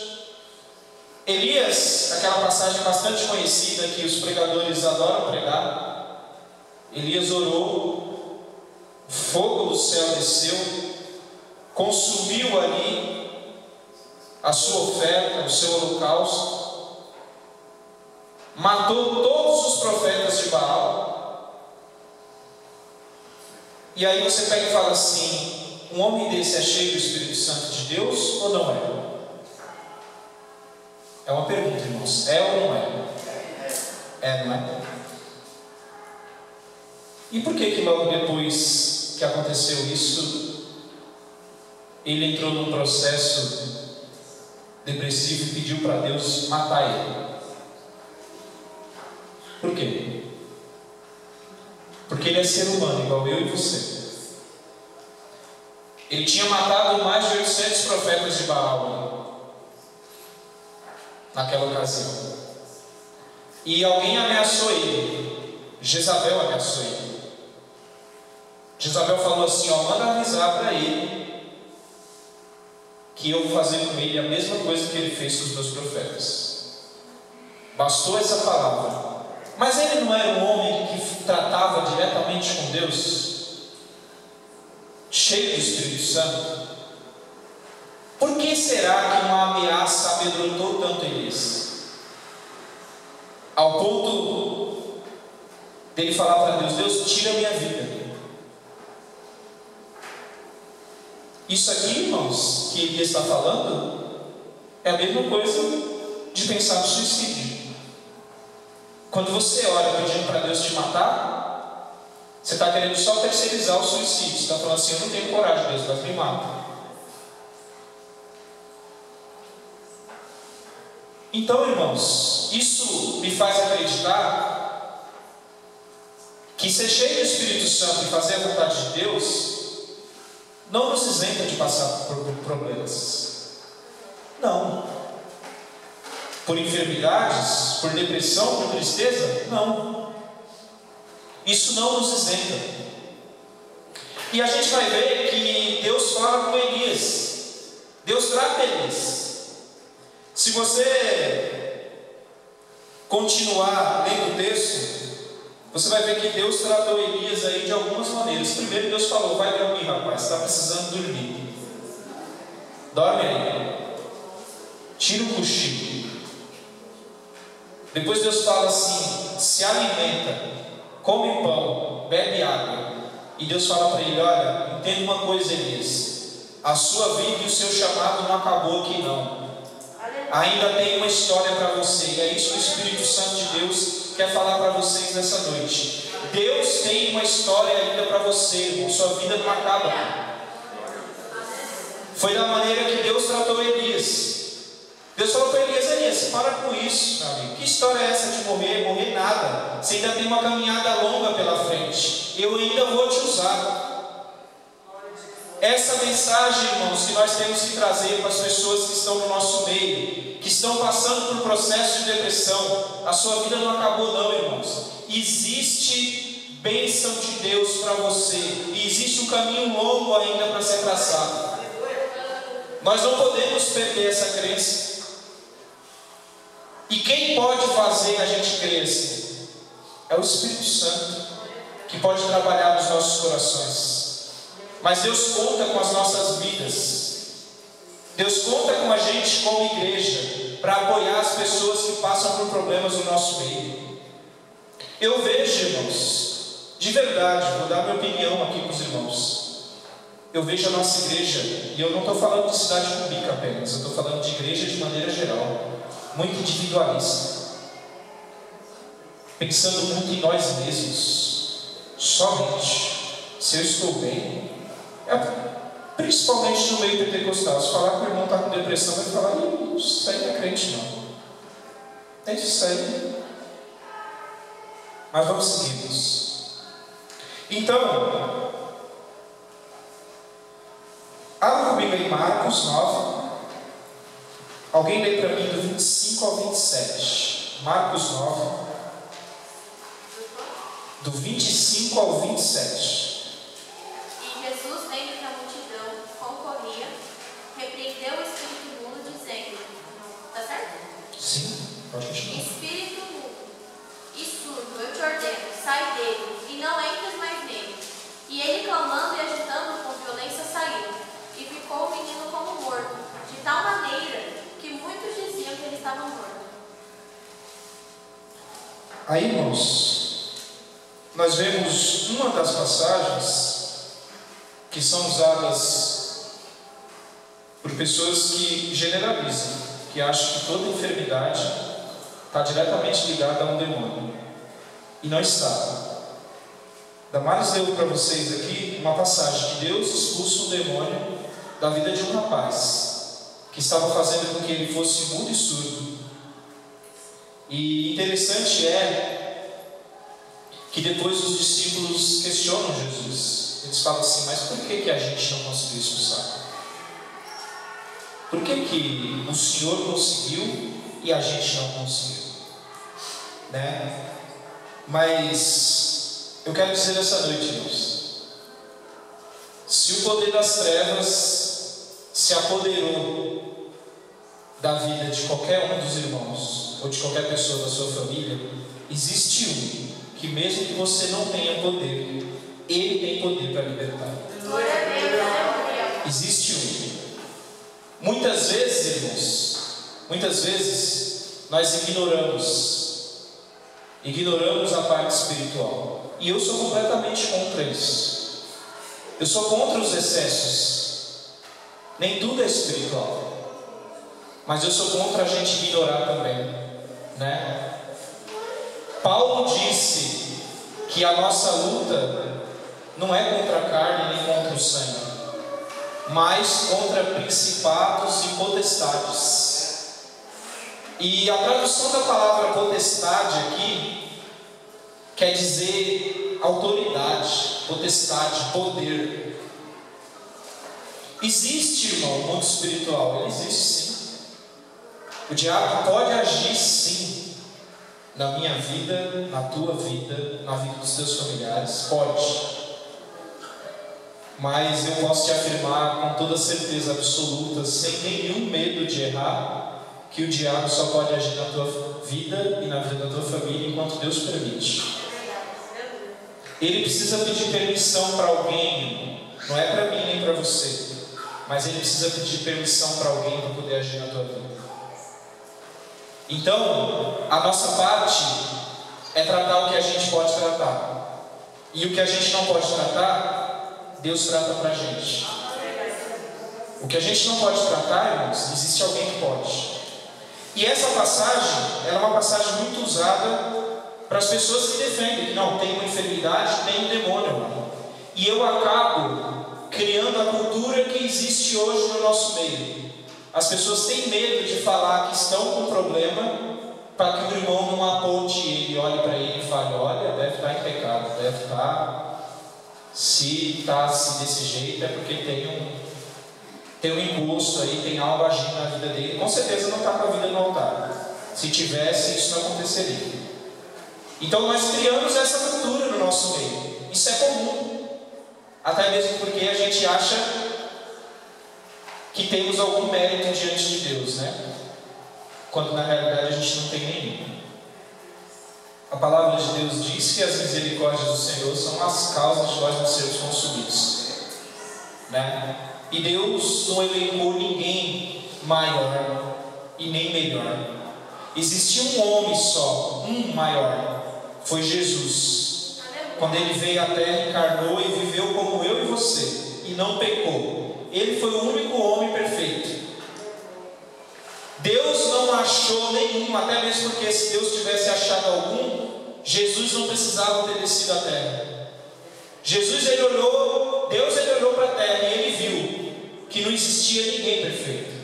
Elias, aquela passagem bastante conhecida que os pregadores adoram pregar. Elias orou, fogo do céu desceu, consumiu ali a sua oferta, o seu holocausto, matou todos os profetas de Baal. E aí você pega e fala assim: um homem desse é cheio do Espírito Santo de Deus ou não é? É uma pergunta, irmãos. É ou não é? É, não é? E por que logo depois que aconteceu isso, ele entrou num processo depressivo e pediu para Deus matar ele? Por quê? Porque ele é ser humano, igual eu e você. Ele tinha matado mais de 800 profetas de Baal naquela ocasião. E alguém ameaçou ele. Jezabel ameaçou ele. Jezabel falou assim: ó, manda avisar para ele que eu vou fazer com ele a mesma coisa que ele fez com os meus profetas. Bastou essa palavra. Mas ele não era um homem que tratava diretamente com Deus, cheio do Espírito Santo? Por que será que uma ameaça amedrontou tanto Elias, ao ponto dele falar para Deus: Deus, tira a minha vida? Isso aqui, irmãos, que Elias está falando, é a mesma coisa de pensar no suicídio. Quando você ora pedindo para Deus te matar, você está querendo só terceirizar o suicídio. Você está falando assim: eu não tenho coragem, Deus, vai me matar. Então, irmãos, isso me faz acreditar que ser cheio do Espírito Santo e fazer a vontade de Deus não nos isenta de passar por problemas. Não. Por enfermidades, por depressão, por tristeza? Não. Isso não nos isenta. E a gente vai ver que Deus fala com Elias. Deus trata Elias. Se você continuar lendo o texto, você vai ver que Deus tratou Elias aí de algumas maneiras. Primeiro Deus falou: vai dormir, rapaz, está precisando dormir. Dorme aí. Tira o cochilo. Depois Deus fala assim: se alimenta, come pão, bebe água. E Deus fala para ele: olha, entenda uma coisa, Elias, a sua vida e o seu chamado não acabou aqui não. Ainda tem uma história para você. E é isso que o Espírito Santo de Deus quer falar para vocês nessa noite. Deus tem uma história ainda para você, irmão. Sua vida não acaba. Foi da maneira que Deus tratou Elias. Deus falou para Elias: Elias, para com isso, meu amigo. Que história é essa de morrer? Morrer nada. Você ainda tem uma caminhada longa pela frente. Eu ainda vou te usar. Essa mensagem, irmãos, que nós temos que trazer para as pessoas que estão no nosso meio, que estão passando por processo de depressão. A sua vida não acabou não, irmãos. Existe bênção de Deus para você. E existe um caminho longo ainda para ser traçado. Nós não podemos perder essa crença. E quem pode fazer a gente crescer? É o Espírito Santo, que pode trabalhar nos nossos corações. Mas Deus conta com as nossas vidas. Deus conta com a gente como igreja para apoiar as pessoas que passam por problemas no nosso meio. Eu vejo, irmãos, de verdade, vou dar minha opinião aqui para os irmãos. Eu vejo a nossa igreja, e eu não estou falando de cidade pública apenas, eu estou falando de igreja de maneira geral, muito individualista, pensando muito em nós mesmos, somente. Se eu estou bem, principalmente no meio pentecostal, se falar que o irmão está com depressão, vai falar: isso aí não é crente não. É isso aí. Mas vamos seguir. Então, abra comigo em Marcos 9. Alguém lê para mim do 25 ao 27. Marcos 9, do 25 ao 27. Repreendeu o espírito imundo, dizendo: tá certo? Sim, pode continuar. Espírito imundo e surdo, eu te ordeno, sai dele, e não entres mais nele. E ele, clamando e agitando com violência, saiu, e ficou o menino como morto, de tal maneira Aí, irmãos, nós vemos uma das passagens que são usadas por pessoas que generalizam, que acham que toda enfermidade está diretamente ligada a um demônio. E não está. Damares deu para vocês aqui uma passagem que Deus expulsa um demônio da vida de um rapaz que estava fazendo com que ele fosse mudo e surdo. E interessante é que depois os discípulos questionam Jesus. Eles falam assim: mas por que a gente não conseguiu expulsar? Por que o Senhor conseguiu e a gente não conseguiu? Né? Mas eu quero dizer essa noite, irmãos, se o poder das trevas se apoderou da vida de qualquer um dos irmãos ou de qualquer pessoa da sua família, existe um que, mesmo que você não tenha poder, ele tem poder para libertar. Existe um. Muitas vezes, irmãos, nós ignoramos a parte espiritual. E eu sou completamente contra isso. Eu sou contra os excessos. Nem tudo é espiritual. Mas eu sou contra a gente ignorar também, né? Paulo disse que a nossa luta não é contra a carne nem contra o sangue, mas contra principados e potestades. E a tradução da palavra potestade aqui quer dizer autoridade, potestade, poder. Existe, irmão, o mundo espiritual, ele existe sim. O diabo pode agir sim na minha vida, na tua vida, na vida dos teus familiares, pode. Mas eu posso te afirmar com toda certeza absoluta, sem nenhum medo de errar, que o diabo só pode agir na tua vida e na vida da tua família enquanto Deus permite. Ele precisa pedir permissão para alguém, não é para mim nem para você, mas ele precisa pedir permissão para alguém para poder agir na tua vida. Então, a nossa parte é tratar o que a gente pode tratar, e o que a gente não pode tratar, Deus trata para a gente. O que a gente não pode tratar, irmãos, existe alguém que pode. E essa passagem, ela é uma passagem muito usada para as pessoas que defendem que não, tem uma enfermidade, tem um demônio, irmão. E eu acabo criando a cultura que existe hoje no nosso meio. As pessoas têm medo de falar que estão com problema, para que o irmão não aponte ele, olhe para ele e fale: olha, deve estar em pecado, deve estar, se está assim desse jeito é porque tem um imposto aí, tem algo agindo na vida dele, com certeza não está com a vida no altar. Se tivesse, isso não aconteceria. Então nós criamos essa cultura no nosso meio. Isso é comum, até mesmo porque a gente acha que temos algum mérito diante de Deus, né? Quando na realidade a gente não tem nenhum. A palavra de Deus diz que as misericórdias do Senhor são as causas de nós não sermos consumidos, né? E Deus não elencou ninguém maior e nem melhor. Existia um homem só, um maior, foi Jesus. Quando ele veio à terra, encarnou e viveu como eu e você, e não pecou. Ele foi o único homem perfeito. Deus não achou nenhum, até mesmo porque se Deus tivesse achado algum, Jesus não precisava ter descido à terra. Deus ele olhou para a terra e ele viu que não existia ninguém perfeito.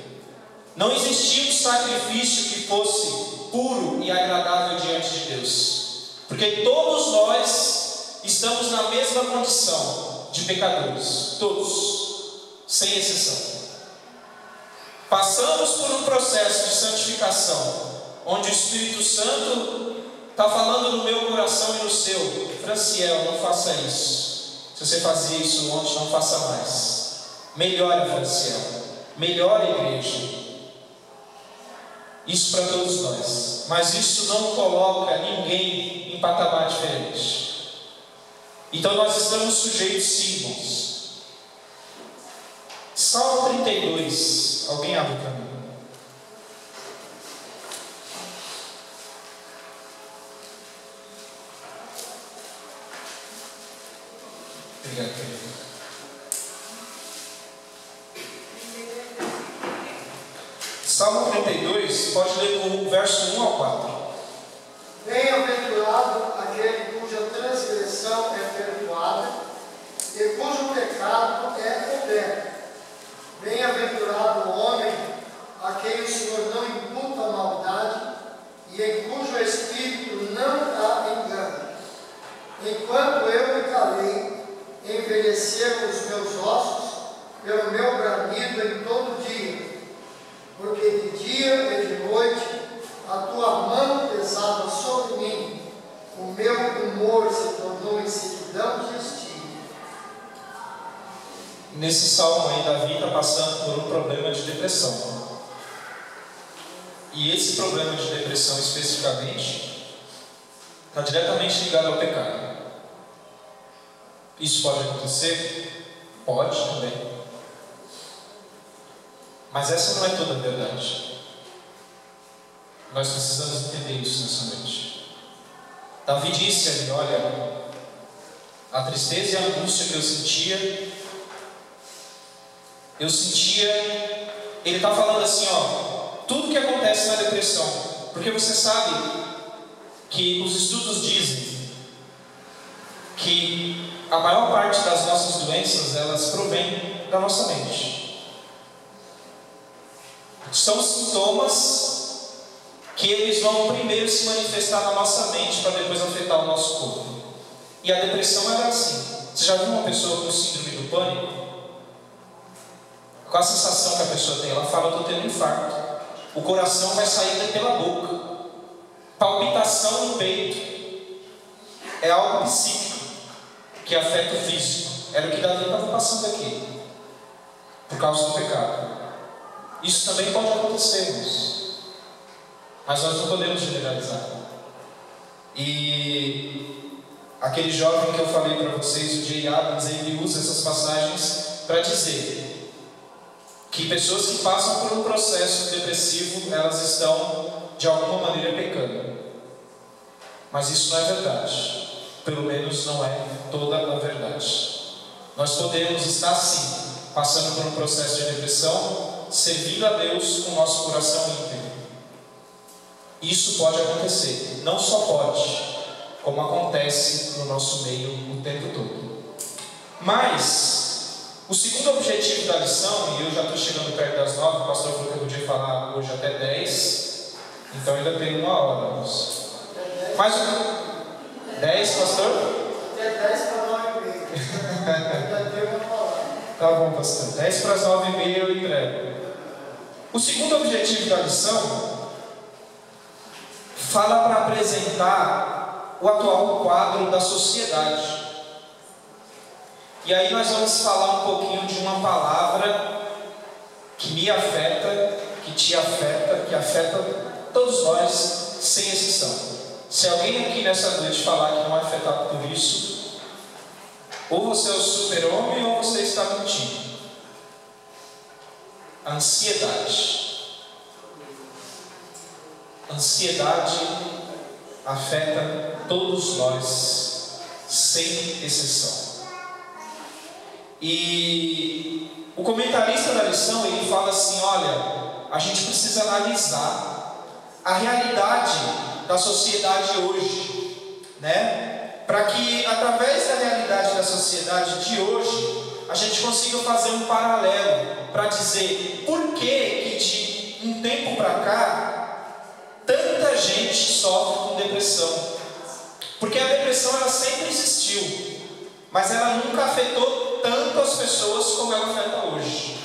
Não existia um sacrifício que fosse puro e agradável diante de Deus. Porque todos nós estamos na mesma condição de pecadores. Todos, sem exceção. Passamos por um processo de santificação, onde o Espírito Santo está falando no meu coração e no seu: Franciel, não faça isso. Se você fazia isso ontem, não faça mais. Melhore, Franciel. Melhore a igreja. Isso para todos nós. Mas isso não coloca ninguém em patamar diferente. Então nós estamos sujeitos, sim, irmãos. Salmo 32. Alguém abre para mim. Obrigado, querido. Salmo 32, pode ler o verso 1 ao 4. Bem-aventurado aquele cuja transgressão é perdoada e cujo pecado é coberto. Bem-aventurado o homem a quem o Senhor não imputa maldade e em cujo espírito não há engano. Enquanto eu me calei, envelheceram os meus ossos pelo meu bramido em todo dia, porque de dia e de noite a tua mão pesava sobre mim, o meu humor se tornou em sequidão de espírito. Nesse salmo aí, Davi está passando por um problema de depressão. E esse problema de depressão especificamente está diretamente ligado ao pecado. Isso pode acontecer? Pode também. Mas essa não é toda a verdade. Nós precisamos entender isso nessa noite. Davi disse ali, olha, a tristeza e a angústia que eu sentia, ele está falando assim, ó, tudo que acontece na depressão, porque você sabe que os estudos dizem que a maior parte das nossas doenças, elas provêm da nossa mente. São sintomas que eles vão primeiro se manifestar na nossa mente para depois afetar o nosso corpo. E a depressão é assim. Você já viu uma pessoa com síndrome do pânico? Qual a sensação que a pessoa tem? Ela fala, eu estou tendo um infarto. O coração vai sair pela boca. Palpitação no peito. É algo psíquico que afeta o físico. Era o que Davi estava passando aqui, por causa do pecado. Isso também pode acontecer, irmãos. Mas nós não podemos generalizar. E aquele jovem que eu falei para vocês, o Jay Adams, ele usa essas passagens para dizer que pessoas que passam por um processo depressivo, elas estão de alguma maneira pecando. Mas isso não é verdade. Pelo menos não é toda a verdade. Nós podemos estar sim passando por um processo de depressão, servindo a Deus com o nosso coração íntegro. Isso pode acontecer. Não só pode, como acontece no nosso meio o tempo todo. Mas o segundo objetivo da lição, e eu já estou chegando perto das 9, o pastor falou que eu podia falar hoje até 10, então ainda tem 1 hora. Mais um 10, pastor? Até 10 para 9h30. Tá bom, pastor. 10 para as 9h30 eu entrego. O segundo objetivo da lição fala para apresentar o atual quadro da sociedade. E aí nós vamos falar um pouquinho de uma palavra que me afeta, que te afeta, que afeta todos nós, sem exceção. Se alguém aqui nessa noite falar que não é afetado por isso, ou você é o super-homem ou você está mentindo. Ansiedade. Ansiedade afeta todos nós, sem exceção. E o comentarista da lição, ele fala assim, olha, a gente precisa analisar a realidade da sociedade hoje, né? Para que através da realidade da sociedade de hoje a gente consiga fazer um paralelo para dizer por que de um tempo para cá tanta gente sofre com depressão. Porque a depressão ela sempre existiu, mas ela nunca afetou tanto as pessoas como ela afeta hoje.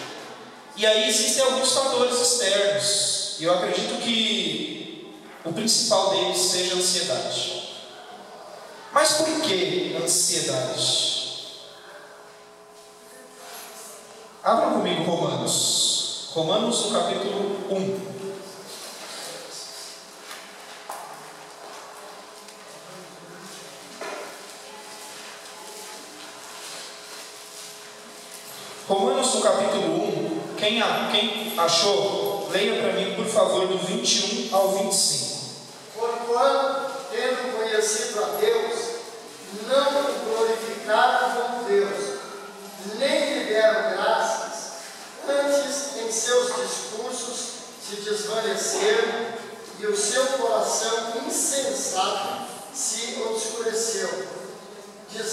E aí existem alguns fatores externos, e eu acredito que o principal deles seja a ansiedade. Mas por que ansiedade? Abra comigo Romanos. Romanos no capítulo 1. Romanos no capítulo 1. Quem achou, leia para mim, por favor, do 21 ao 25. Porquanto, tendo conhecido a Deus, não o glorificaram como Deus,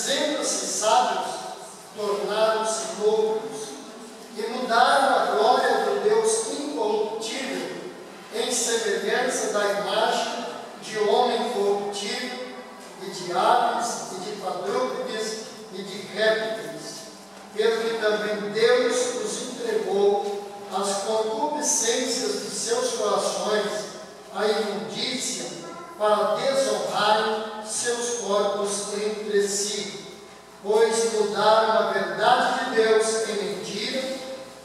dizendo-se sábios, tornaram-se loucos, e mudaram a glória do Deus incorruptível em semelhança da imagem de homem corruptível, e de aves, e de quadrúpedes, e de répteis, pelo que também Deus os entregou às concupiscências de seus corações, à imundícia, para desonrarem seus corpos entre si, pois mudaram a verdade de Deus em mentira,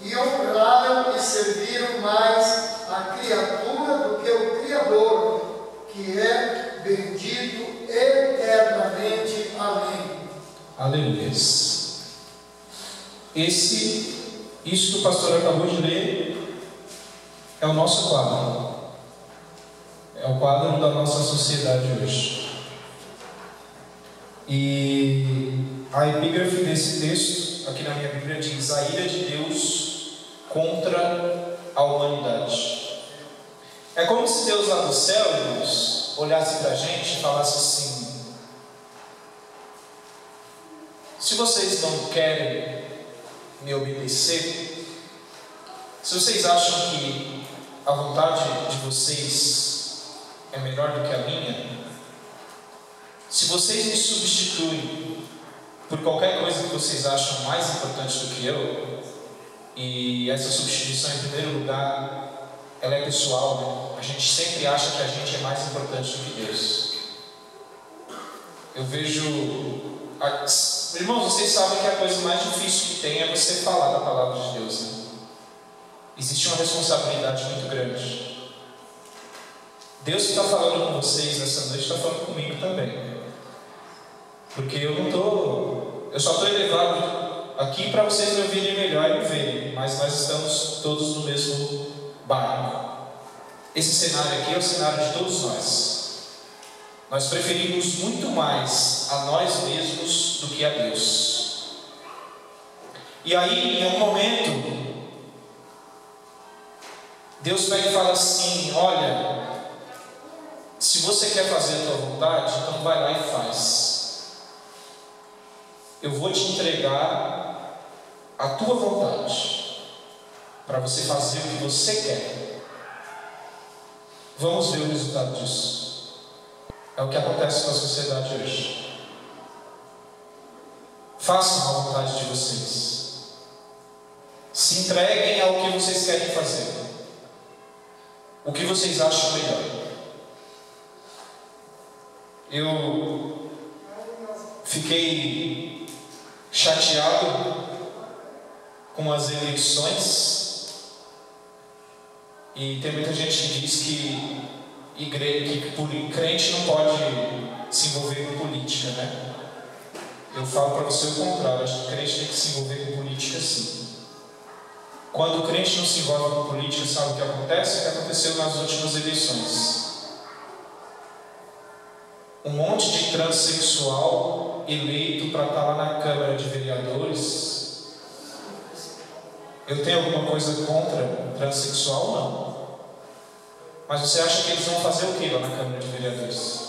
e honraram e serviram mais a criatura do que o Criador, que é bendito eternamente. Amém. Aleluia. Isso que o pastor acabou de ler é o nosso quadro. É o quadro da nossa sociedade hoje. E a epígrafe desse texto, aqui na minha Bíblia, diz: a ira de Deus contra a humanidade. É como se Deus lá do céu, irmãos, olhasse para a gente e falasse assim: se vocês não querem me obedecer, se vocês acham que a vontade de vocês é melhor do que a minha, se vocês me substituem por qualquer coisa que vocês acham mais importante do que eu, e essa substituição, em primeiro lugar, ela é pessoal, né? A gente sempre acha que a gente é mais importante do que Deus. Eu vejo... Irmãos, vocês sabem que a coisa mais difícil que tem é você falar da palavra de Deus, né? Existe uma responsabilidade muito grande. Deus que está falando com vocês nessa noite está falando comigo também. Porque eu só estou elevado aqui para vocês me ouvirem melhor e me verem, mas nós estamos todos no mesmo barco. Esse cenário aqui é o cenário de todos nós. Nós preferimos muito mais a nós mesmos do que a Deus. E aí, em um momento, Deus pega e fala assim: olha, se você quer fazer a tua vontade, então vai lá e faz. Eu vou te entregar a tua vontade para você fazer o que você quer. Vamos ver o resultado disso. É o que acontece com a sociedade hoje. Façam a vontade de vocês. Se entreguem ao que vocês querem fazer. O que vocês acham melhor. Eu fiquei chateado com as eleições, e tem muita gente que diz que crente não pode se envolver com política, né? Eu falo para você o contrário. Acho que crente tem que se envolver com política, sim. Quando o crente não se envolve com política, sabe o que acontece? O que aconteceu nas últimas eleições. Um monte de transexual eleito para estar lá na Câmara de Vereadores. Eu tenho alguma coisa contra transexual? Não. Mas você acha que eles vão fazer o que lá na Câmara de Vereadores?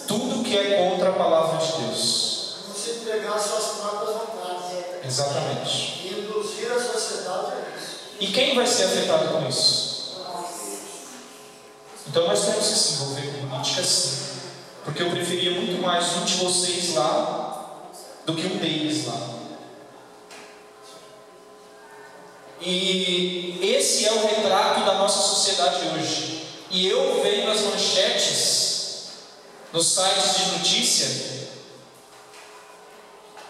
Tudo que é contra a palavra de Deus. Você entregar suas próprias vontades. Exatamente. E induzir a sociedade a isso. E quem vai ser afetado com isso? Então nós temos que se envolver com política, sim. Porque eu preferia muito mais um de vocês lá do que um deles lá. E esse é o retrato da nossa sociedade hoje. E eu vendo as manchetes nos sites de notícia,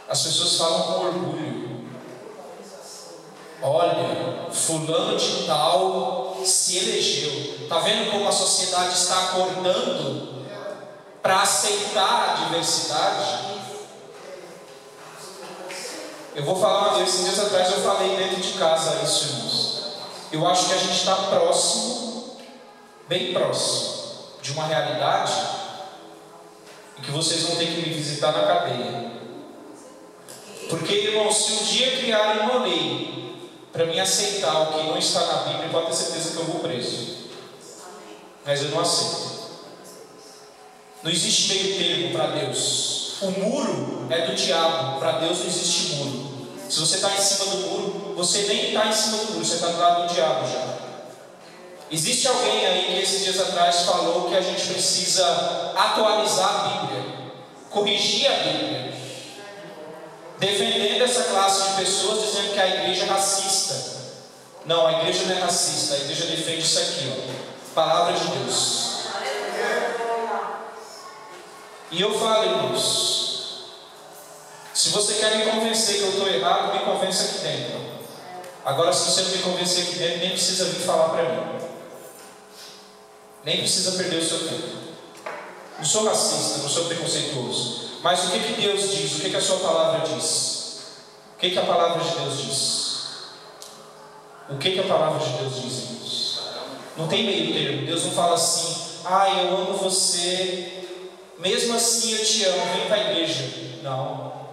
as pessoas falam com orgulho: olha, fulano de tal se elegeu. Está vendo como a sociedade está acordando para aceitar a diversidade? Eu vou falar uma vez, esses dias atrás eu falei dentro de casa isso, irmãos. Eu acho que a gente está próximo, bem próximo, de uma realidade em que vocês vão ter que me visitar na cadeia. Porque, irmãos, se um dia criarem uma lei para mim aceitar o que não está na Bíblia, pode ter certeza que eu vou preso. Mas eu não aceito. Não existe meio termo para Deus. O muro é do diabo, para Deus não existe muro. Se você está em cima do muro, você nem está em cima do muro, você está do lado do diabo já. Existe alguém aí que esses dias atrás falou que a gente precisa atualizar a Bíblia, corrigir a Bíblia, defendendo essa classe de pessoas, dizendo que a igreja é racista. Não, a igreja não é racista, a igreja defende isso aqui, ó, palavra de Deus. E eu falo, irmãos, se você quer me convencer que eu estou errado, me convença aqui dentro. Agora, se você não me convencer aqui dentro, nem precisa vir falar para mim. Nem precisa perder o seu tempo. Não sou racista, não sou preconceituoso. Mas o que Deus diz? O que a sua palavra diz? O que a palavra de Deus diz? O que a palavra de Deus diz, irmãos? Não tem meio termo. Deus não fala assim: eu amo você, mesmo assim eu te amo, vem para a igreja. Não.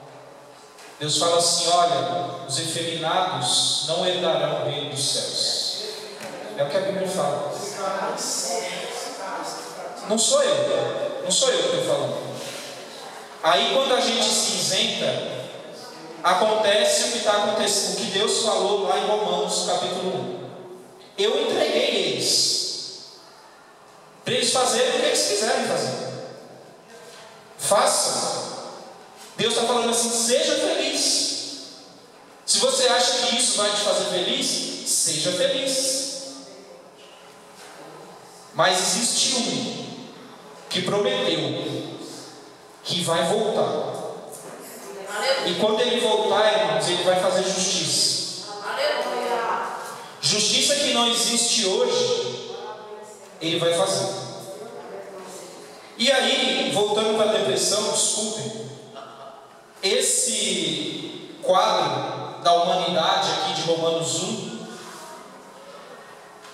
Deus fala assim: olha, os efeminados não herdarão o reino dos céus. É o que a Bíblia fala. Não sou eu que estou falando. Aí quando a gente se isenta, acontece o que está acontecendo, o que Deus falou lá em Romanos capítulo 1. Eu entreguei eles para eles fazerem o que eles quiserem fazer. Façam. Deus está falando assim: seja feliz. Se você acha que isso vai te fazer feliz, seja feliz. Mas existe um que prometeu que vai voltar. E quando ele voltar, irmãos, ele vai fazer justiça. Justiça que não existe hoje, ele vai fazer. E aí, voltando para a depressão, desculpem, esse quadro da humanidade aqui de Romanos 1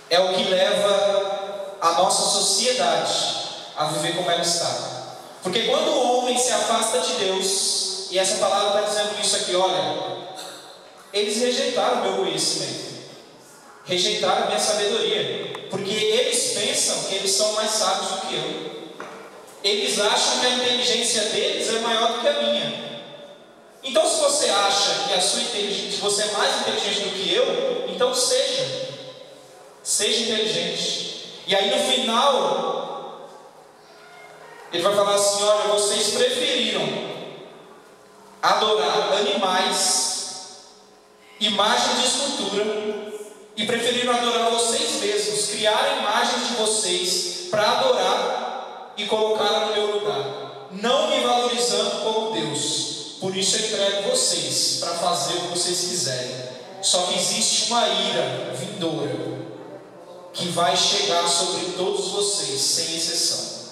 é o que leva a nossa sociedade a viver como ela está. Porque quando o homem se afasta de Deus, e essa palavra está dizendo isso aqui, olha, eles rejeitaram o meu conhecimento, rejeitaram a minha sabedoria, porque eles pensam que eles são mais sábios do que eu. Eles acham que a inteligência deles é maior do que a minha. Então, se você acha que a sua inteligência, você é mais inteligente do que eu, então seja inteligente. E aí no final ele vai falar assim: olha, vocês preferiram adorar animais, imagem de escultura, e preferiram adorar vocês mesmos, criar imagens de vocês para adorar e colocar no meu lugar, não me valorizando como Deus. Por isso eu entrego vocês para fazer o que vocês quiserem. Só que existe uma ira vindoura que vai chegar sobre todos vocês, sem exceção.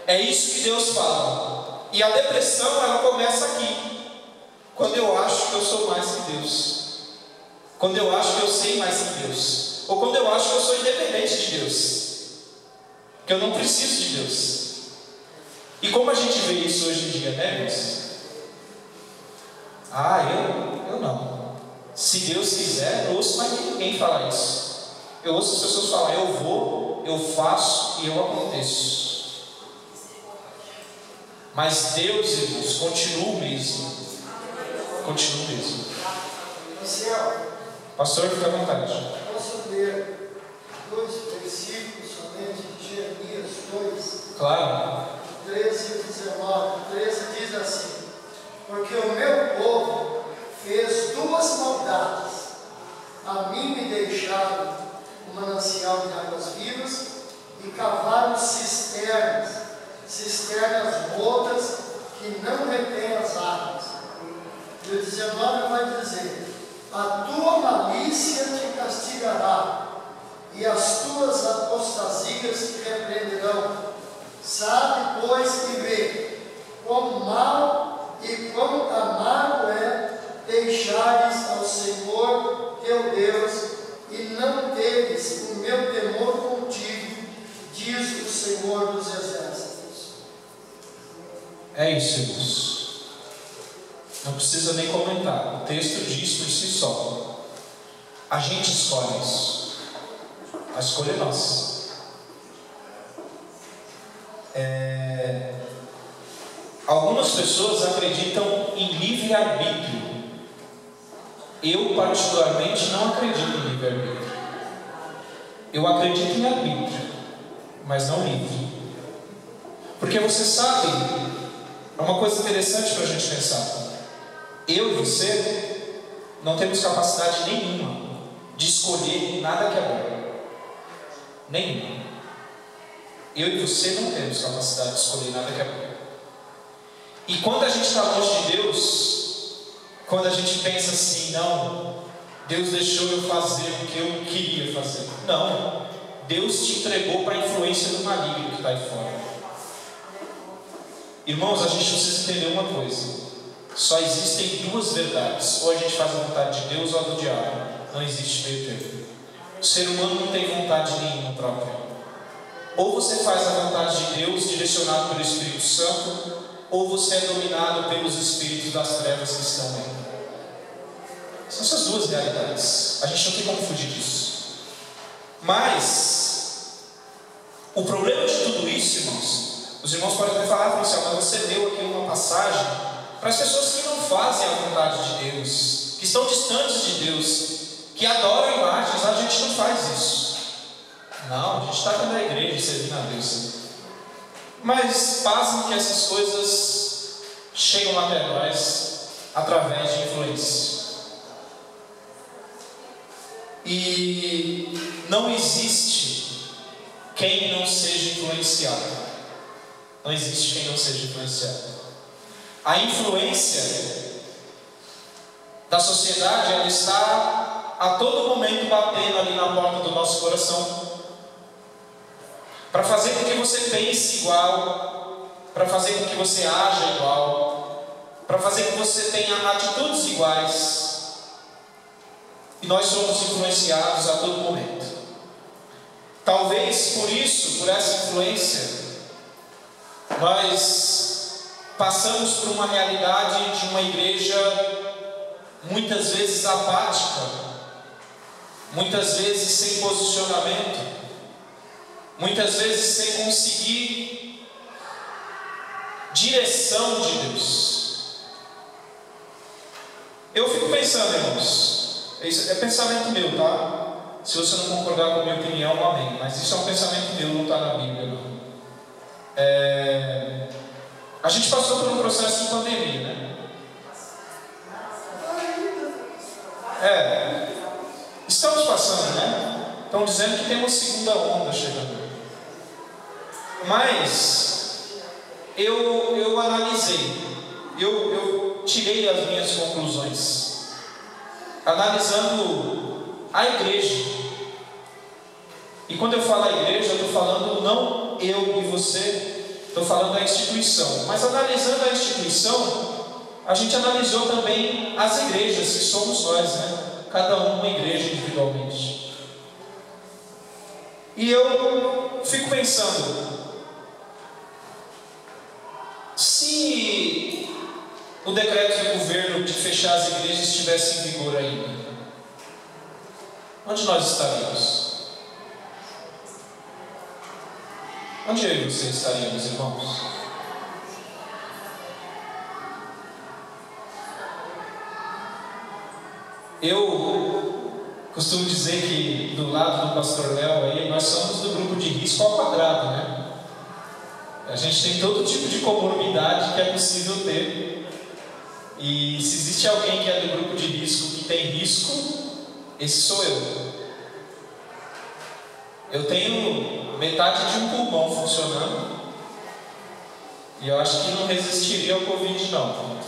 É isso que Deus fala. E a depressão, ela começa aqui, quando eu acho que eu sou mais que Deus, quando eu acho que eu sei mais que Deus, ou quando eu acho que eu sou independente de Deus, que eu não preciso de Deus. E como a gente vê isso hoje em dia, né, irmãos? Eu não. Se Deus quiser, eu ouço mais ninguém falar isso. Eu ouço as pessoas falar: eu vou, eu faço e eu aconteço. Mas Deus, irmãos, continua o mesmo. Continua o mesmo. Pastor, fica à vontade. Posso ler 2 versículos somente de Jeremias 2? Claro. 13 e 19. 13 diz assim: porque o meu povo fez 2 maldades. A mim me deixaram um manancial de águas vivas e cavaram cisternas rotas que não retêm as águas. E o 19 vai dizer: a tua malícia te castigará e as tuas apostasias te repreenderão. Sabe, pois, e vê quão mal e quão amargo é deixares ao Senhor teu Deus e não teres o meu temor contigo, diz o Senhor dos Exércitos. É isso, irmãos. Não precisa nem comentar. O texto diz por si só. A gente escolhe isso. A escolha é nossa. Algumas pessoas acreditam em livre-arbítrio. Eu, particularmente, não acredito em livre-arbítrio. Eu acredito em arbítrio, mas não livre. Porque você sabe, é uma coisa interessante para a gente pensar. Eu e você não temos capacidade nenhuma de escolher nada que é bom. Nenhuma. Eu e você não temos capacidade de escolher nada que é bom. E quando a gente está longe de Deus, quando a gente pensa assim, não, Deus deixou eu fazer o que eu queria fazer. Não, Deus te entregou para a influência do maligno que está aí fora. Irmãos, a gente precisa entender uma coisa. Só existem duas verdades. Ou a gente faz a vontade de Deus ou a do diabo. Não existe meio termo. O ser humano não tem vontade nenhuma própria. Ou você faz a vontade de Deus, direcionado pelo Espírito Santo, ou você é dominado pelos espíritos das trevas que estão aí. São essas duas realidades. A gente não tem como fugir disso. Mas o problema de tudo isso, irmãos, os irmãos podem até falar, Marcelo, mas você deu aqui uma passagem para as pessoas que não fazem a vontade de Deus, que estão distantes de Deus, que adoram imagens. A gente não faz isso. Não, a gente está dentro da igreja servindo a Deus. Mas pasmem que essas coisas chegam até nós através de influência. E não existe quem não seja influenciado. Não existe quem não seja influenciado. A influência da sociedade, ela está a todo momento batendo ali na porta do nosso coração, para fazer com que você pense igual, para fazer com que você haja igual, para fazer com que você tenha atitudes iguais. E nós somos influenciados a todo momento. Talvez por isso, por essa influência, nós passamos por uma realidade de uma igreja muitas vezes apática, muitas vezes sem posicionamento, muitas vezes sem conseguir direção de Deus. Eu fico pensando, irmãos, isso é pensamento meu, tá? Se você não concordar com a minha opinião, amém. Mas isso é um pensamento meu, não está na Bíblia, não. A gente passou por um processo de pandemia, né? Estamos passando, né? Estão dizendo que tem uma segunda onda chegando. Mas eu analisei, eu tirei as minhas conclusões, analisando a igreja. E quando eu falo a igreja, eu estou falando não eu e você, estou falando da instituição. Mas analisando a instituição, a gente analisou também as igrejas, que somos nós, né? Cada uma igreja individualmente. E eu fico pensando, se o decreto do governo de fechar as igrejas estivesse em vigor ainda, onde nós estaríamos? Onde eu e você estaríamos, irmãos? Eu costumo dizer que do lado do pastor Léo aí, nós somos do grupo de risco ao quadrado, né? A gente tem todo tipo de comorbidade que é possível ter. E se existe alguém que é do grupo de risco, que tem risco, esse sou eu. Eu tenho metade de um pulmão funcionando e eu acho que não resistiria ao Covid, não.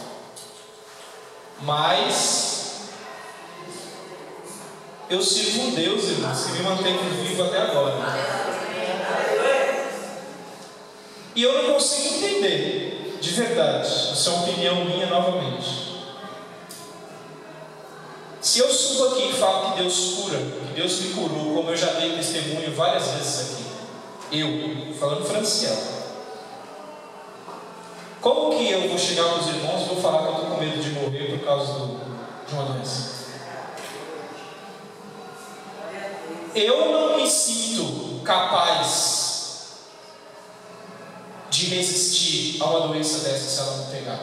Mas eu sirvo um Deus, irmãos, que me mantém vivo até agora. E eu não consigo entender, de verdade, isso é uma opinião minha novamente. Se eu subo aqui e falo que Deus cura, que Deus me curou, como eu já dei testemunho várias vezes aqui, eu, falando Franciel, como que eu vou chegar para os irmãos e vou falar que eu estou com medo de morrer por causa de uma doença? Eu não me sinto capaz de de resistir a uma doença dessa se ela não pegar.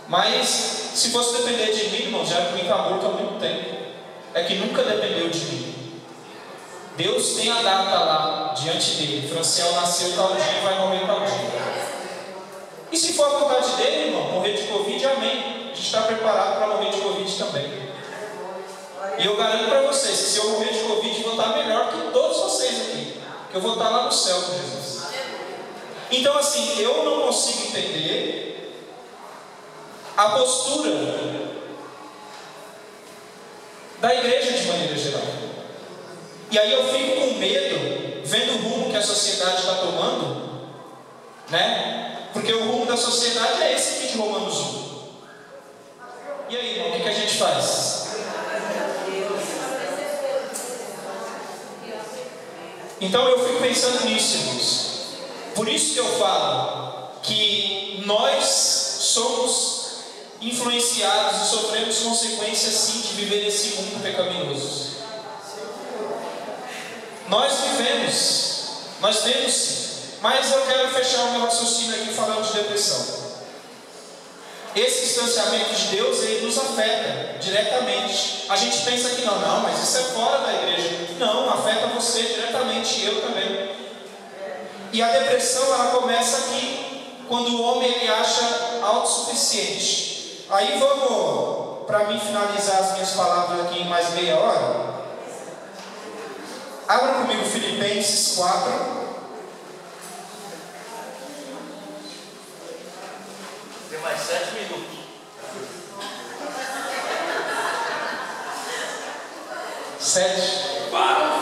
Mas, se fosse depender de mim, irmão, já era para mim estar morto há muito tempo. É que nunca dependeu de mim. Deus tem a data lá diante dele. Franciel nasceu tal dia e vai morrer tal dia. E se for a vontade dele, irmão, morrer de Covid, amém. A gente está preparado para morrer de Covid também. E eu garanto para vocês que se eu morrer de Covid, eu vou estar melhor que todos vocês aqui. Que eu vou estar lá no céu com Jesus. Então, assim, eu não consigo entender a postura da igreja de maneira geral. E aí eu fico com medo, vendo o rumo que a sociedade está tomando, né? Porque o rumo da sociedade é esse aqui de Romanos 1. E aí, irmão, o que a gente faz? Então eu fico pensando nisso, irmãos. Por isso que eu falo que nós somos influenciados e sofremos consequências sim de viver nesse mundo pecaminoso. Nós vivemos, nós temos sim. Mas eu quero fechar o meu raciocínio aqui falando de depressão. Esse distanciamento de Deus, ele nos afeta diretamente. A gente pensa que não, mas isso é fora da igreja. Não, afeta você diretamente e eu também. E a depressão, ela começa aqui, quando o homem ele acha autossuficiente. Aí vamos, para mim finalizar as minhas palavras aqui em mais meia hora. Abra comigo Filipenses 4. Tem mais 7 minutos. 7. Para.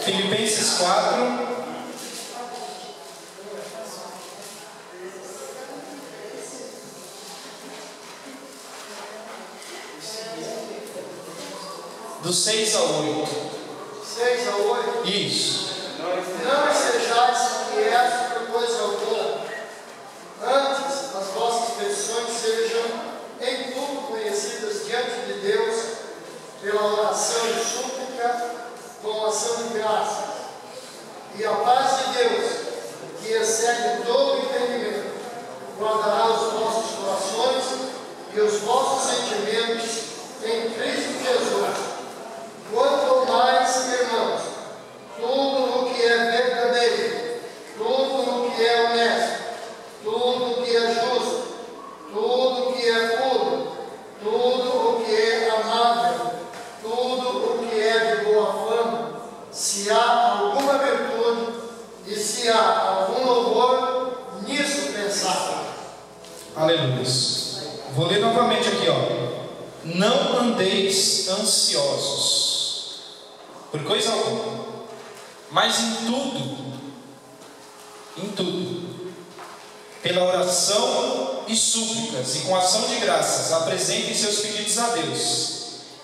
Filipenses 4. Do 6 ao 8. 6 a 8. Isso. Não sejais inquietos por coisa alguma. Antes, as vossas petições sejam em tudo conhecidas diante de Deus, pela oração e súplica, com ação de graças. E a paz de Deus, que excede todo entendimento, guardará os vossos corações e os vossos sentimentos em Cristo Jesus. Quanto mais, irmãos, tudo o que é verdadeiro, tudo o que é honesto, tudo o que é justo, tudo o que é puro, tudo o que é amável, tudo o que é de boa fama, se há alguma virtude e se há algum louvor, nisso pensar. Aleluia. Vou ler novamente aqui, ó. Não andeis ansiosos por coisa alguma, mas em tudo, pela oração e súplicas e com ação de graças, apresentem seus pedidos a Deus.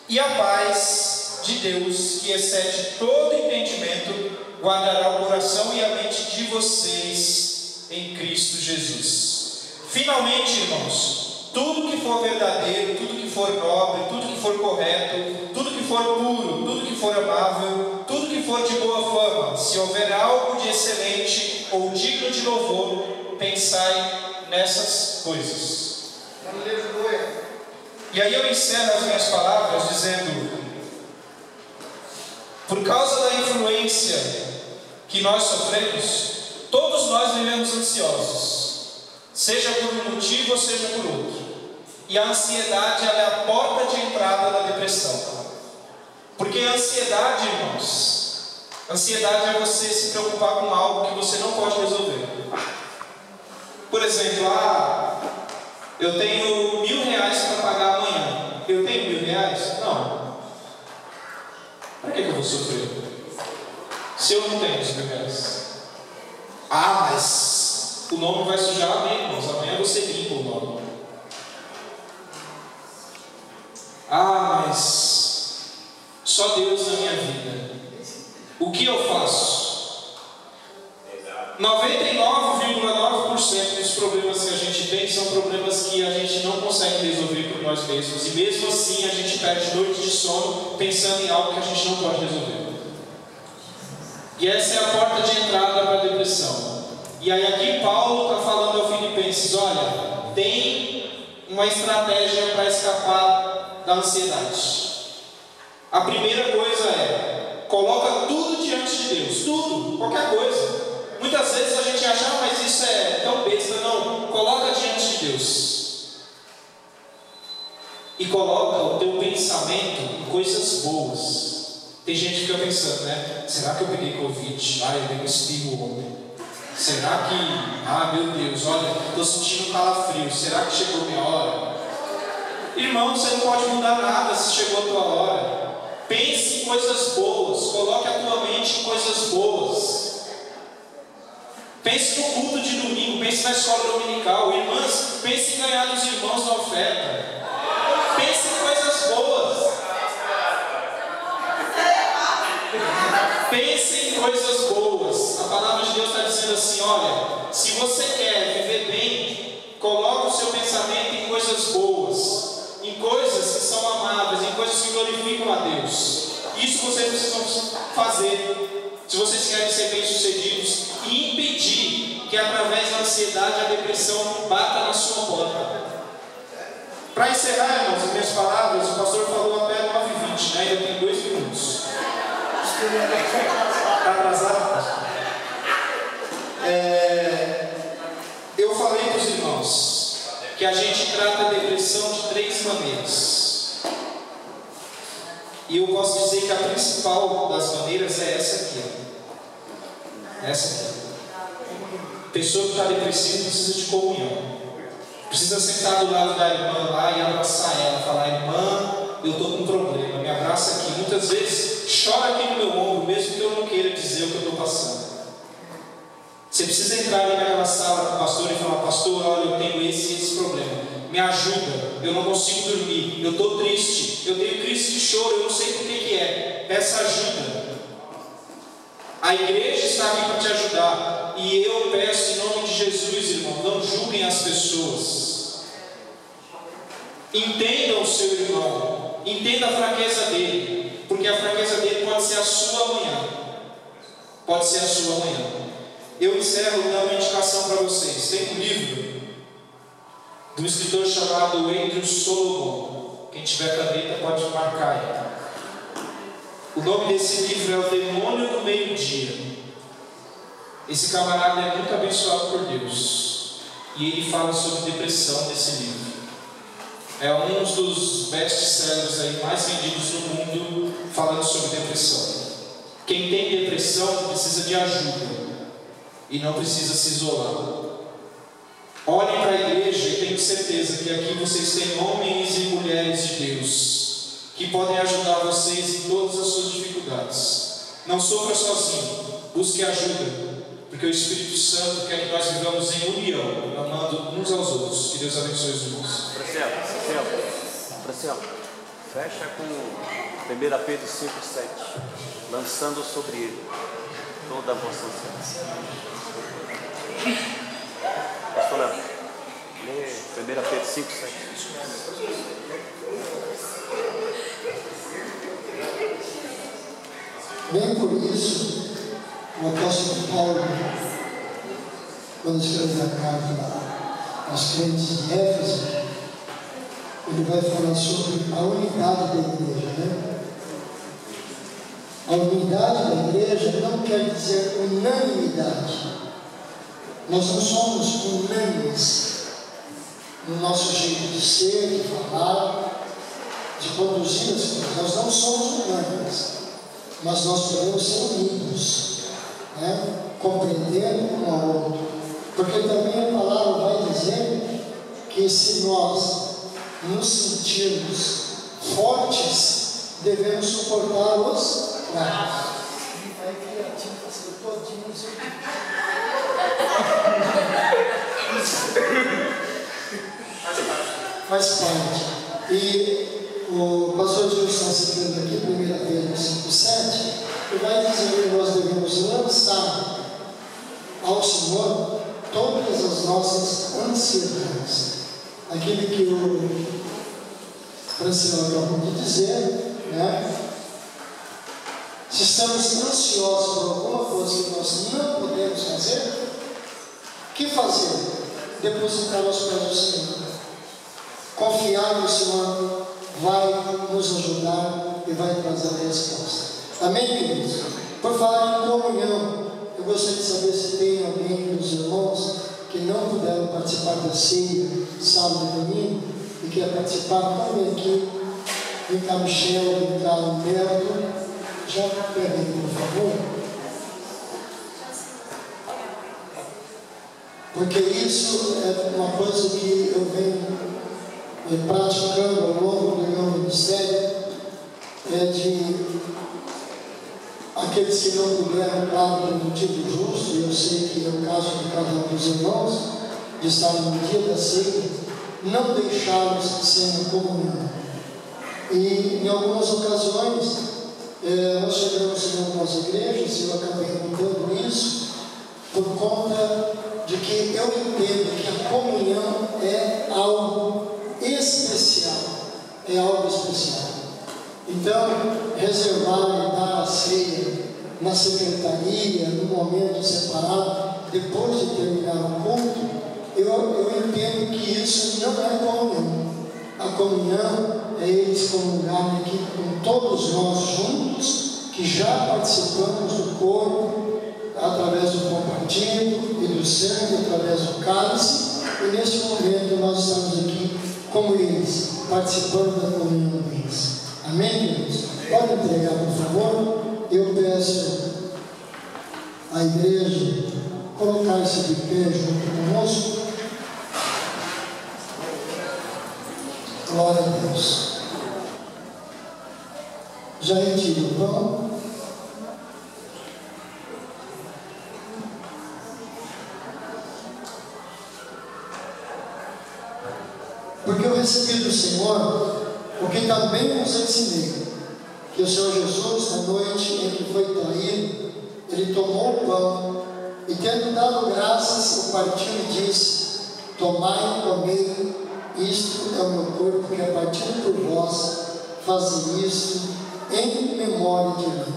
E a paz de Deus, que excede todo entendimento, guardará o coração e a mente de vocês em Cristo Jesus. Finalmente, irmãos, tudo que for verdadeiro, tudo que for nobre, tudo que for correto, tudo que for puro, tudo que for amável, tudo que for de boa fama, se houver algo de excelente ou digno de louvor, pensai nessas coisas. E aí eu encerro as minhas palavras dizendo: por causa da influência que nós sofremos, todos nós vivemos ansiosos, seja por um motivo ou seja por outro. E a ansiedade, ela é a porta de entrada da depressão. Porque a ansiedade, irmãos, ansiedade é você se preocupar com algo que você não pode resolver. Por exemplo, eu tenho R$1.000 para pagar amanhã. Eu tenho R$1.000? Não. Para que eu vou sofrer? Se eu não tenho os R$1.000. Mas o nome vai sujar amém, irmãos. Amanhã você limpa o nome. Mas só Deus na minha vida. O que eu faço? 99,9% dos problemas que a gente tem são problemas que a gente não consegue resolver por nós mesmos. E mesmo assim a gente perde noites de sono pensando em algo que a gente não pode resolver. E essa é a porta de entrada para a depressão. E aí aqui Paulo está falando ao Filipenses: olha, tem uma estratégia para escapar da ansiedade. A primeira coisa é: coloca tudo diante de Deus, tudo, qualquer coisa. Muitas vezes a gente acha, mas isso é tão besta. Não, coloca diante de Deus. E coloca o teu pensamento em coisas boas. Tem gente que fica pensando, né? Será que eu peguei Covid? Eu dei um espirro ontem. Será que, meu Deus, olha, estou sentindo um calafrio. Será que chegou minha hora? Irmão, você não pode mudar nada se chegou a tua hora. Pense em coisas boas. Coloque a tua mente em coisas boas. Pense no culto de domingo. Pense na escola dominical. Irmãs, pense em ganhar dos irmãos na oferta. Pense em coisas boas. Pense em coisas boas. A palavra de Deus está dizendo assim: olha, se você quer viver bem, coloque o seu pensamento em coisas boas, em coisas que são amáveis, em coisas que glorificam a Deus. Isso vocês precisam fazer se vocês querem ser bem-sucedidos e impedir que através da ansiedade a depressão bata na sua porta. Para encerrar, irmãos, as minhas palavras, o pastor falou até 9h20, né? Ainda tem 2 minutos. Está atrasado? Eu falei para os irmãos que a gente trata a depressão de 3 maneiras. E eu posso dizer que a principal das maneiras é essa aqui. Essa aqui. Pessoa que está depressiva precisa de comunhão. Precisa sentar do lado da irmã lá e abraçar ela. Falar: irmã, eu estou com um problema. Me abraça aqui. Muitas vezes chora aqui no meu ombro, mesmo que eu não queira dizer o que eu estou passando. Você precisa entrar ali naquela sala com o pastor e falar: pastor, olha, eu tenho esse problema. Me ajuda, eu não consigo dormir, eu estou triste, eu tenho crise de choro, eu não sei por que é. Peça ajuda. A igreja está aqui para te ajudar. E eu peço em nome de Jesus, irmão, não julguem as pessoas. Entendam o seu irmão. Entenda a fraqueza dele. Porque a fraqueza dele pode ser a sua amanhã. Pode ser a sua amanhã. Eu encerro dando uma indicação para vocês. Tem um livro de um escritor chamado Andrew Solomon. Quem tiver caneta pode marcar aí. O nome desse livro é O Demônio do Meio-Dia. Esse camarada é muito abençoado por Deus. E ele fala sobre depressão nesse livro. É um dos best-sellers aí mais vendidos no mundo, falando sobre depressão. Quem tem depressão precisa de ajuda e não precisa se isolar. Olhem para a igreja e tenho certeza que aqui vocês têm homens e mulheres de Deus que podem ajudar vocês em todas as suas dificuldades. Não sofra sozinho, busque ajuda, porque o Espírito Santo quer que nós vivamos em união, amando uns aos outros. Que Deus abençoe os irmãos. Marcelo, fecha com 1 Pedro 5,7, lançando sobre ele toda a vossa ansiedade. Pastor Léo, lê 1 Pedro 5,7. Bem por isso, o apóstolo Paulo, quando escreve a carta aos crentes de Éfeso, ele vai falar sobre a unidade da igreja, né? A unidade da igreja não quer dizer unanimidade. Nós não somos unânimes no nosso jeito de ser, de falar, de conduzir as coisas. Nós não somos unânimes, mas nós podemos ser unidos, né? Compreendendo um ao outro. Porque também a palavra vai dizer que se nós nos sentirmos fortes, devemos suportar os fracos. Faz parte. E o pastor Gil está citando aqui, 1 Pedro 5,7, que vai dizer que nós devemos lançar ao Senhor todas as nossas ansiedades. Aquilo que o Franciano acabou de dizer, né? Se estamos ansiosos por alguma coisa que nós não podemos fazer, o que fazer? Depositar aos pés do Senhor. Confiar no Senhor vai nos ajudar e vai trazer a resposta. Amém, queridos? Por falar em comunhão, eu gostaria de saber se tem alguém dos irmãos que não puderam participar da ceia sábado e domingo e quer participar também aqui. Vem cá, Michel, vem cá, Humberto. Já peguei, por favor. Porque isso é uma coisa que eu venho praticando ao longo do meu ministério, de aqueles que não puderam, claro, por motivo justo, e eu sei que é o caso de cada um dos irmãos, de estar no dia da ceia, não deixá-los sem comunhão. E em algumas ocasiões, nós chegamos em algumas igrejas, e eu acabei mudando isso, por conta de que eu entendo que a comunhão é algo especial. É algo especial. Então, reservar e dar a ceia na secretaria, no momento separado, depois de terminar o culto, eu entendo que isso não é comunhão. A comunhão é eles comungarem aqui com todos nós juntos, que já participamos do corpo, através do pão partido e do sangue, através do cálice, e neste momento nós estamos aqui como eles, participando da comunhão deles. Amém, queridos? Pode entregar, por favor. Eu peço à igreja colocar-se de pé junto conosco. Glória a Deus. Já retire o pão. Porque eu recebi do Senhor o que também nos ensinei, que o Senhor Jesus, na noite em que foi traído, ele tomou o pão e, tendo dado graças, o partiu e disse: tomai e comei, isto é o meu corpo que é partido por vós, fazei isto em memória de mim.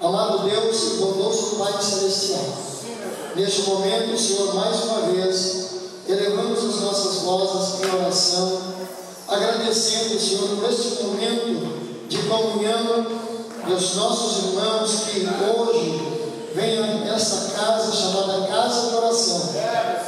Amado Deus e bondoso Pai Celestial, neste momento, Senhor, mais uma vez, elevamos as nossas vozes em oração, agradecendo, Senhor, por este momento de comunhão dos nossos irmãos que hoje vêm a esta casa chamada Casa de Oração,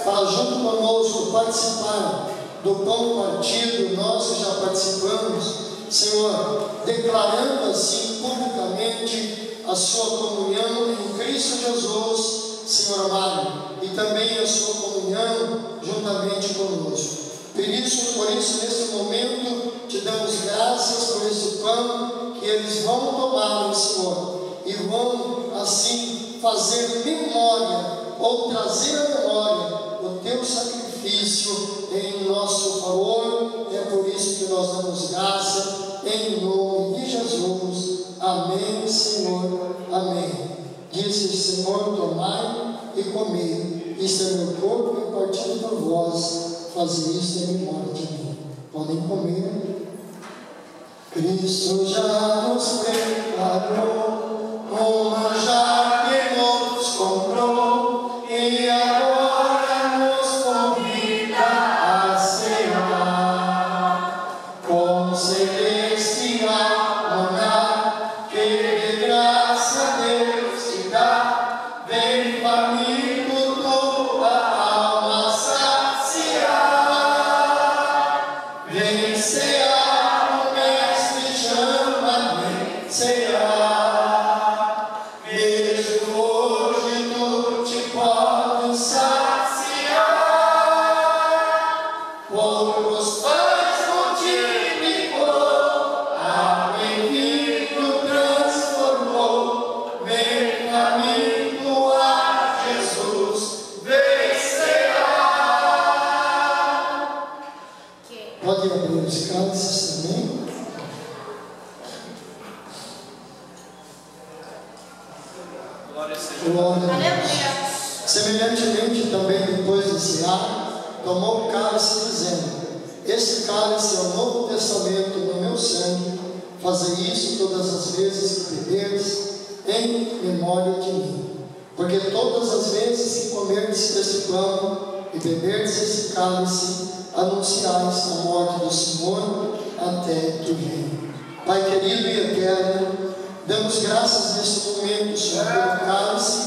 para junto conosco participar do pão partido. Nós que já participamos, Senhor, declarando assim publicamente a sua comunhão em Cristo Jesus, Senhor amado, e também a sua comunhão juntamente conosco. Por isso, nesse momento, te damos graças por esse pão que eles vão tomar, Senhor, e vão assim fazer memória, ou trazer à memória o teu sacrifício em nosso favor. É por isso que nós damos graça, em nome de Jesus. Amém, Senhor. Amém. Disse o Senhor: tomai e comei, isto é meu corpo e partido por vós, fazei isto em memória de mim. Podem comer. Cristo já nos preparou um manjar que nos comprou, e agora nos convida a cear com celestial maná, que de graça Deus te dá. Vem faminto tua alma saciar, vem cear, o Mestre chama, vem cear. Vejo hoje tu te podes saciar, poucos pães multiplicou, água em vinho transformou. Vem faminto a Jesus, vem cear. Pode abrir os cálices também. Glória seja. Glória a Deus. Aleluia. Semelhantemente, também depois de cear, tomou o cálice, dizendo: este cálice é o Novo Testamento no meu sangue. Fazei isso todas as vezes que beberdes, em memória de mim. Porque todas as vezes que comerdes este pão e beberdes esse cálice, anunciais a morte do Senhor até que venha. Pai querido e eterno, damos graças neste momento, Senhor, pelo cálice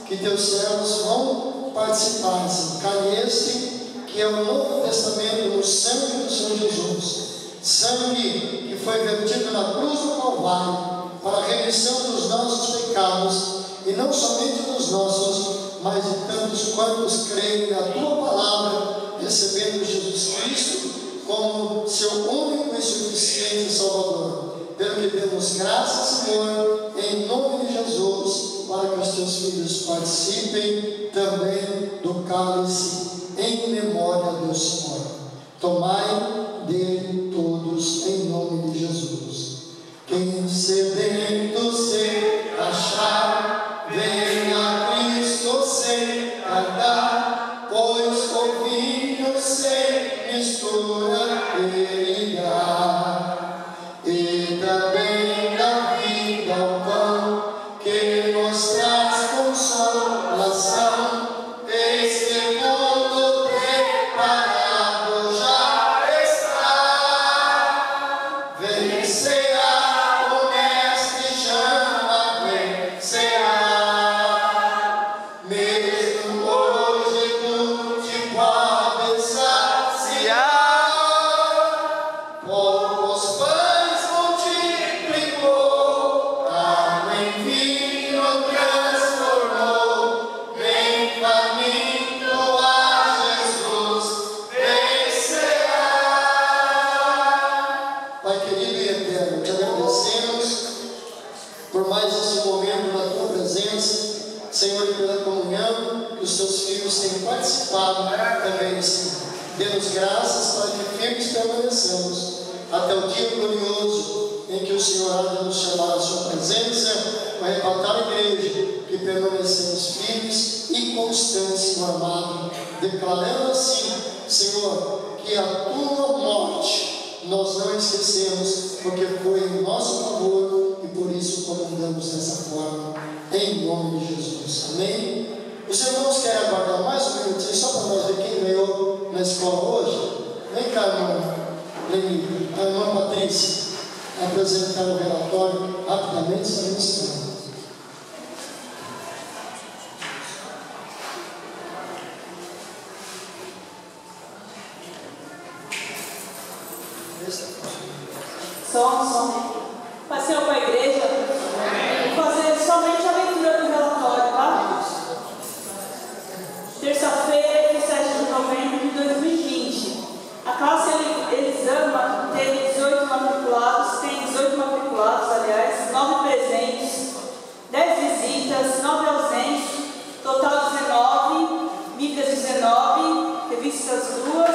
que teus servos vão participar, Senhor. Cálice que é o Novo Testamento no sangue do Senhor Jesus, sangue que foi vertido na cruz do Calvário para a remissão dos nossos pecados, e não somente dos nossos, mas de tantos quantos creem na tua palavra, recebendo Jesus Cristo como seu único e suficiente Salvador. Pelo que demos graças, Senhor, em nome de Jesus, para que os teus filhos participem também do cálice em memória do Senhor. Tomai dele todos em nome de Jesus. Quem sedento se achar, venha a Cristo se cantar, pois o vinho sem mistura ele dá. E também da vida o pão que nos traz consolação. Este mundo preparado já está. Vencerá, o Mestre chama, vencerá. Mesmo hoje tu te podes saciar. Poucos pães multiplicou, água em vinho transformou. Vem faminto a Jesus, vencerá. Pai querido e eterno, te agradecemos por mais esse momento na tua presença, Senhor, e pela comunhão que os teus filhos têm participado também, Senhor. Dê-nos graças para que firmes permaneçamos até o dia glorioso em que o Senhor há de nos chamar à sua presença, para arrebatar a igreja, que permanecemos firmes e constantes no amado, declarando assim, Senhor, que a tua morte nós não esquecemos, porque foi em nosso favor e por isso comandamos dessa forma, em nome de Jesus. Amém? Os irmãos querem aguardar mais um minutinho só para nós ver quem ganhou na escola hoje? Vem cá, irmã Leni, a irmã Patrícia, apresentar o relatório rapidamente, está ministrando. Som. Passeio para a igreja. Vou fazer somente a leitura do relatório, tá? Terça-feira, 7 de novembro de 2020. A classe Elisama teve 18 matriculados, tem 18 matriculados, aliás, 9 presentes, 10 visitas, 9 ausentes, total 19, Bíblias 19, revistas 2,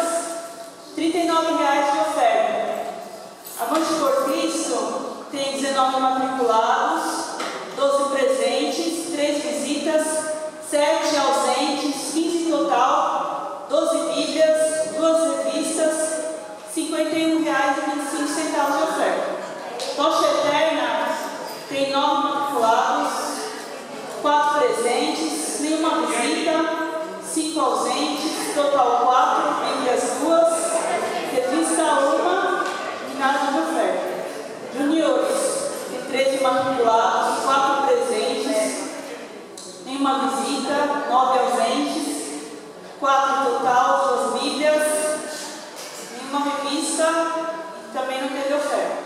R$ 39,00 de oferta. Avante por Cristo tem 19 matriculados, 12 presentes, 3 visitas, 7 ausentes, 15 total, 12 Bíblias, 2 revistas, R$ 51,25 de oferta. Tocha Eterna tem 9 matriculados, 4 presentes, nenhuma visita, 5 ausentes, total 4, Bíblias 2, revista 1, nada de oferta. Juniores tem 13 matriculados, 4 presentes, nenhuma visita, 9 ausentes, 4 total, 2 Bíblias, nenhuma revista e também não teve oferta.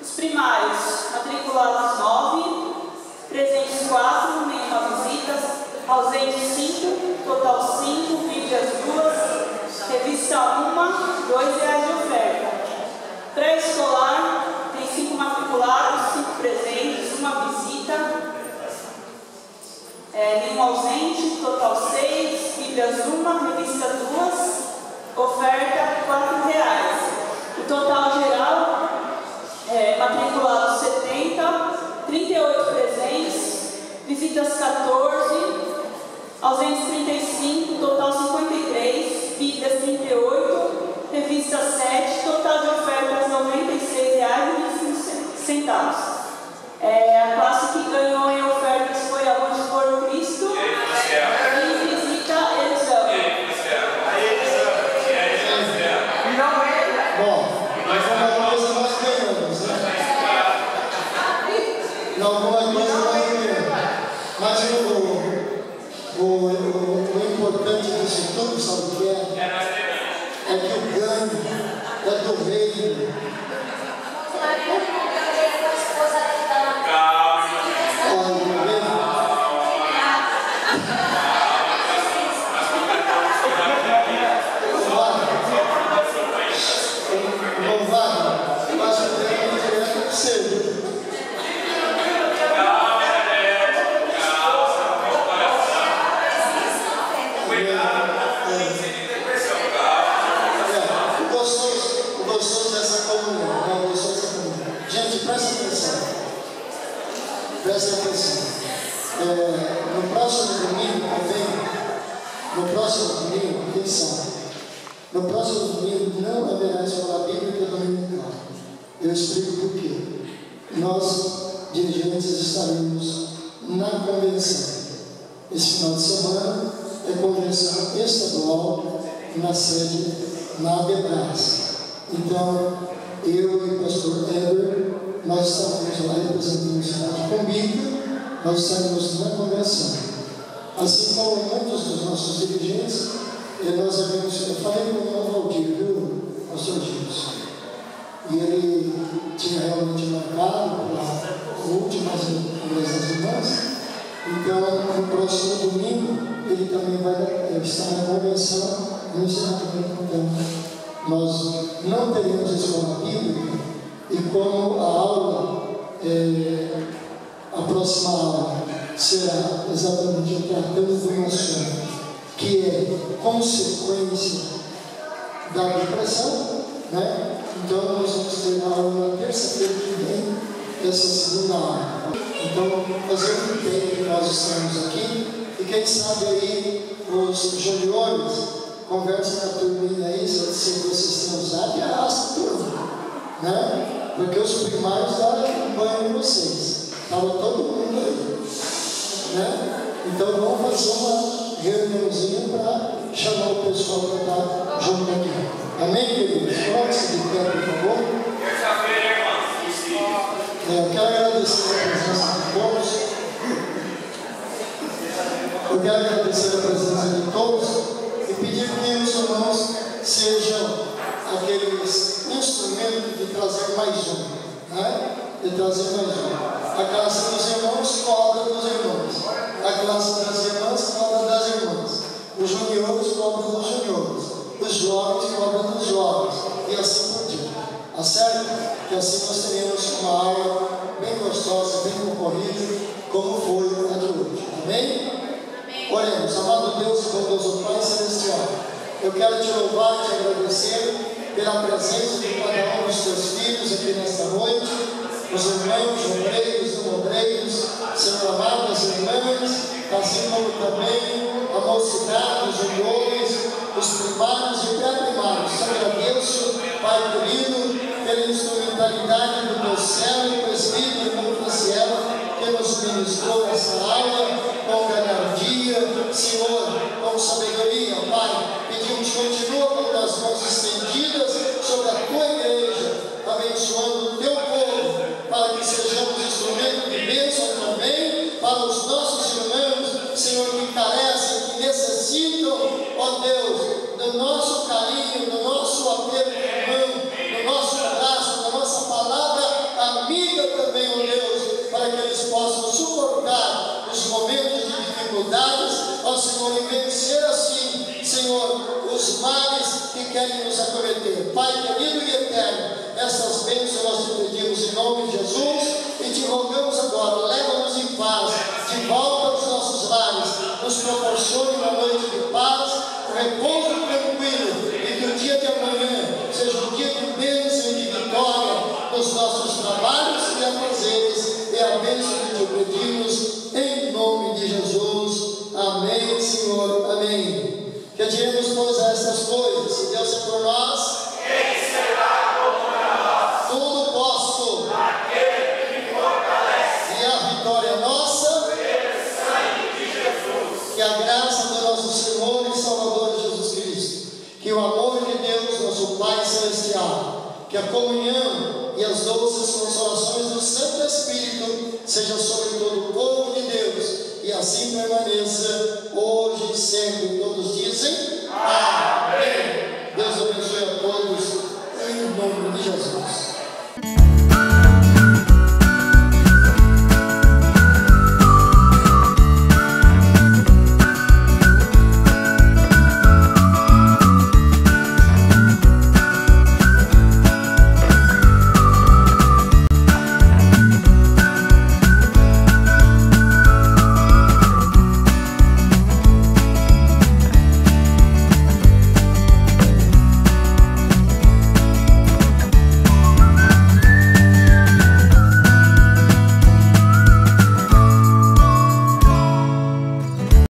Os primários, matriculados 9, presentes 4, nenhuma visita, ausentes 5, total 5, Bíblias 2, revista 1, R$ 2,00 de oferta. Pré-escolar tem 5 matriculados, 5 presentes, 1 visita, nenhum ausente, total 6, Bíblias 1, revista 2, oferta R$ 4,00. O total geral matriculados 70, 38 presentes, visitas 14, ausentes 35, total 53, Bíblias 38, revista 7, total de ofertas R$ 96,25. A classe que ganhou em oferta tudo, sabe o que é? É que o ganho é do reino. Presta atenção. No próximo domingo também, atenção, no próximo domingo não haverá escola bíblica dominical. Eu explico por quê. Nós, dirigentes, estaremos na convenção. Esse final de semana é convenção estadual na sede na Abebras. Então, eu e o pastor Eber, nós estaremos lá representando a cidade de Combica, nós estaremos na convenção. Assim como muitos dos nossos dirigentes, nós havíamos, eu falei com o irmão Valdir, viu, pastor Gilson? E ele tinha realmente marcado para últimas congresso das irmãs. Então, no próximo domingo, ele também vai estar na convenção, no encerramento. Então, nós não teremos escola bíblica, e como a aula, a próxima aula será exatamente tratando de um assunto que é consequência da depressão, né? Então nós vamos ter a aula na terça-feira que vem, essa segunda aula. Então, fazer um tempo que nós estamos aqui, e quem sabe aí os juniores conversam com a turminha aí, se vocês têm usado, e arrasta a turma, né? Porque os primários davam um banho em vocês. Estava todo mundo aí, né? Então vamos fazer uma reuniãozinha para chamar o pessoal para estar junto aqui. Amém, queridos? Coloque-se de pé, por favor. Terça-feira, irmãos. Eu quero agradecer a presença de todos. Eu quero agradecer a presença de todos e pedir que os irmãos sejam aqueles instrumentos de trazer mais um, né? De trazer mais um. A classe dos irmãos cobra dos irmãos, a classe das irmãs cobra das irmãs, os juniores cobram dos juniores, os jovens cobram dos jovens, e assim por diante. Tá certo? Que assim nós teremos uma aula bem gostosa, bem concorrida, como foi a de hoje. Amém? Oremos. Amado Deus e bondoso Pai Celestial, eu quero te louvar e te agradecer pela presença de cada um dos teus filhos aqui nesta noite, os irmãos, obreiros e obreiros, Senhor amado, as irmãs, assim como também a mocidade, os juniores, os primários e pré-primários. Te agradeço, Pai querido, pela instrumentalidade do teu céu e presbítero irmão Franciela, que nos ministrou essa aula com garantia, Senhor, com sabedoria, Pai. Pedimos, continua com as mãos estendidas sobre a tua igreja, abençoando o teu povo, para que sejamos instrumento de bênção também para os nossos irmãos, Senhor, que carecem, que necessitam, ó Deus, do nosso carinho, do nosso apelo de mão, do nosso abraço, da nossa palavra amiga também, ó Deus, para que eles possam suportar os momentos de dificuldades, ó Senhor, e vencer assim, Senhor, os males que querem nos acometer. Pai querido e eterno, essas bênçãos nós te pedimos em nome de Jesus e te rogamos agora, leva-nos em paz, de volta aos nossos lares, nos proporcione uma noite de paz, repouso tranquilo, e que o dia de amanhã seja um dia de bênção e de vitória nos nossos trabalhos e afazeres, e a bênção que te pedimos em nome de Jesus. Amém, Senhor. Amém. Que diremos todas estas coisas, se Deus é por nós, quem será contra nós? Tudo posso naquele que me fortalece, e a vitória é nossa pelo sangue de Jesus. Que a graça do nosso Senhor e Salvador Jesus Cristo, que o amor de Deus, nosso Pai Celestial, que a comunhão e as doces consolações do Santo Espírito seja sobre todo o povo de Deus, e assim permaneça hoje e sempre. Todos dizem Amém. Deus abençoe a todos, em nome de Jesus.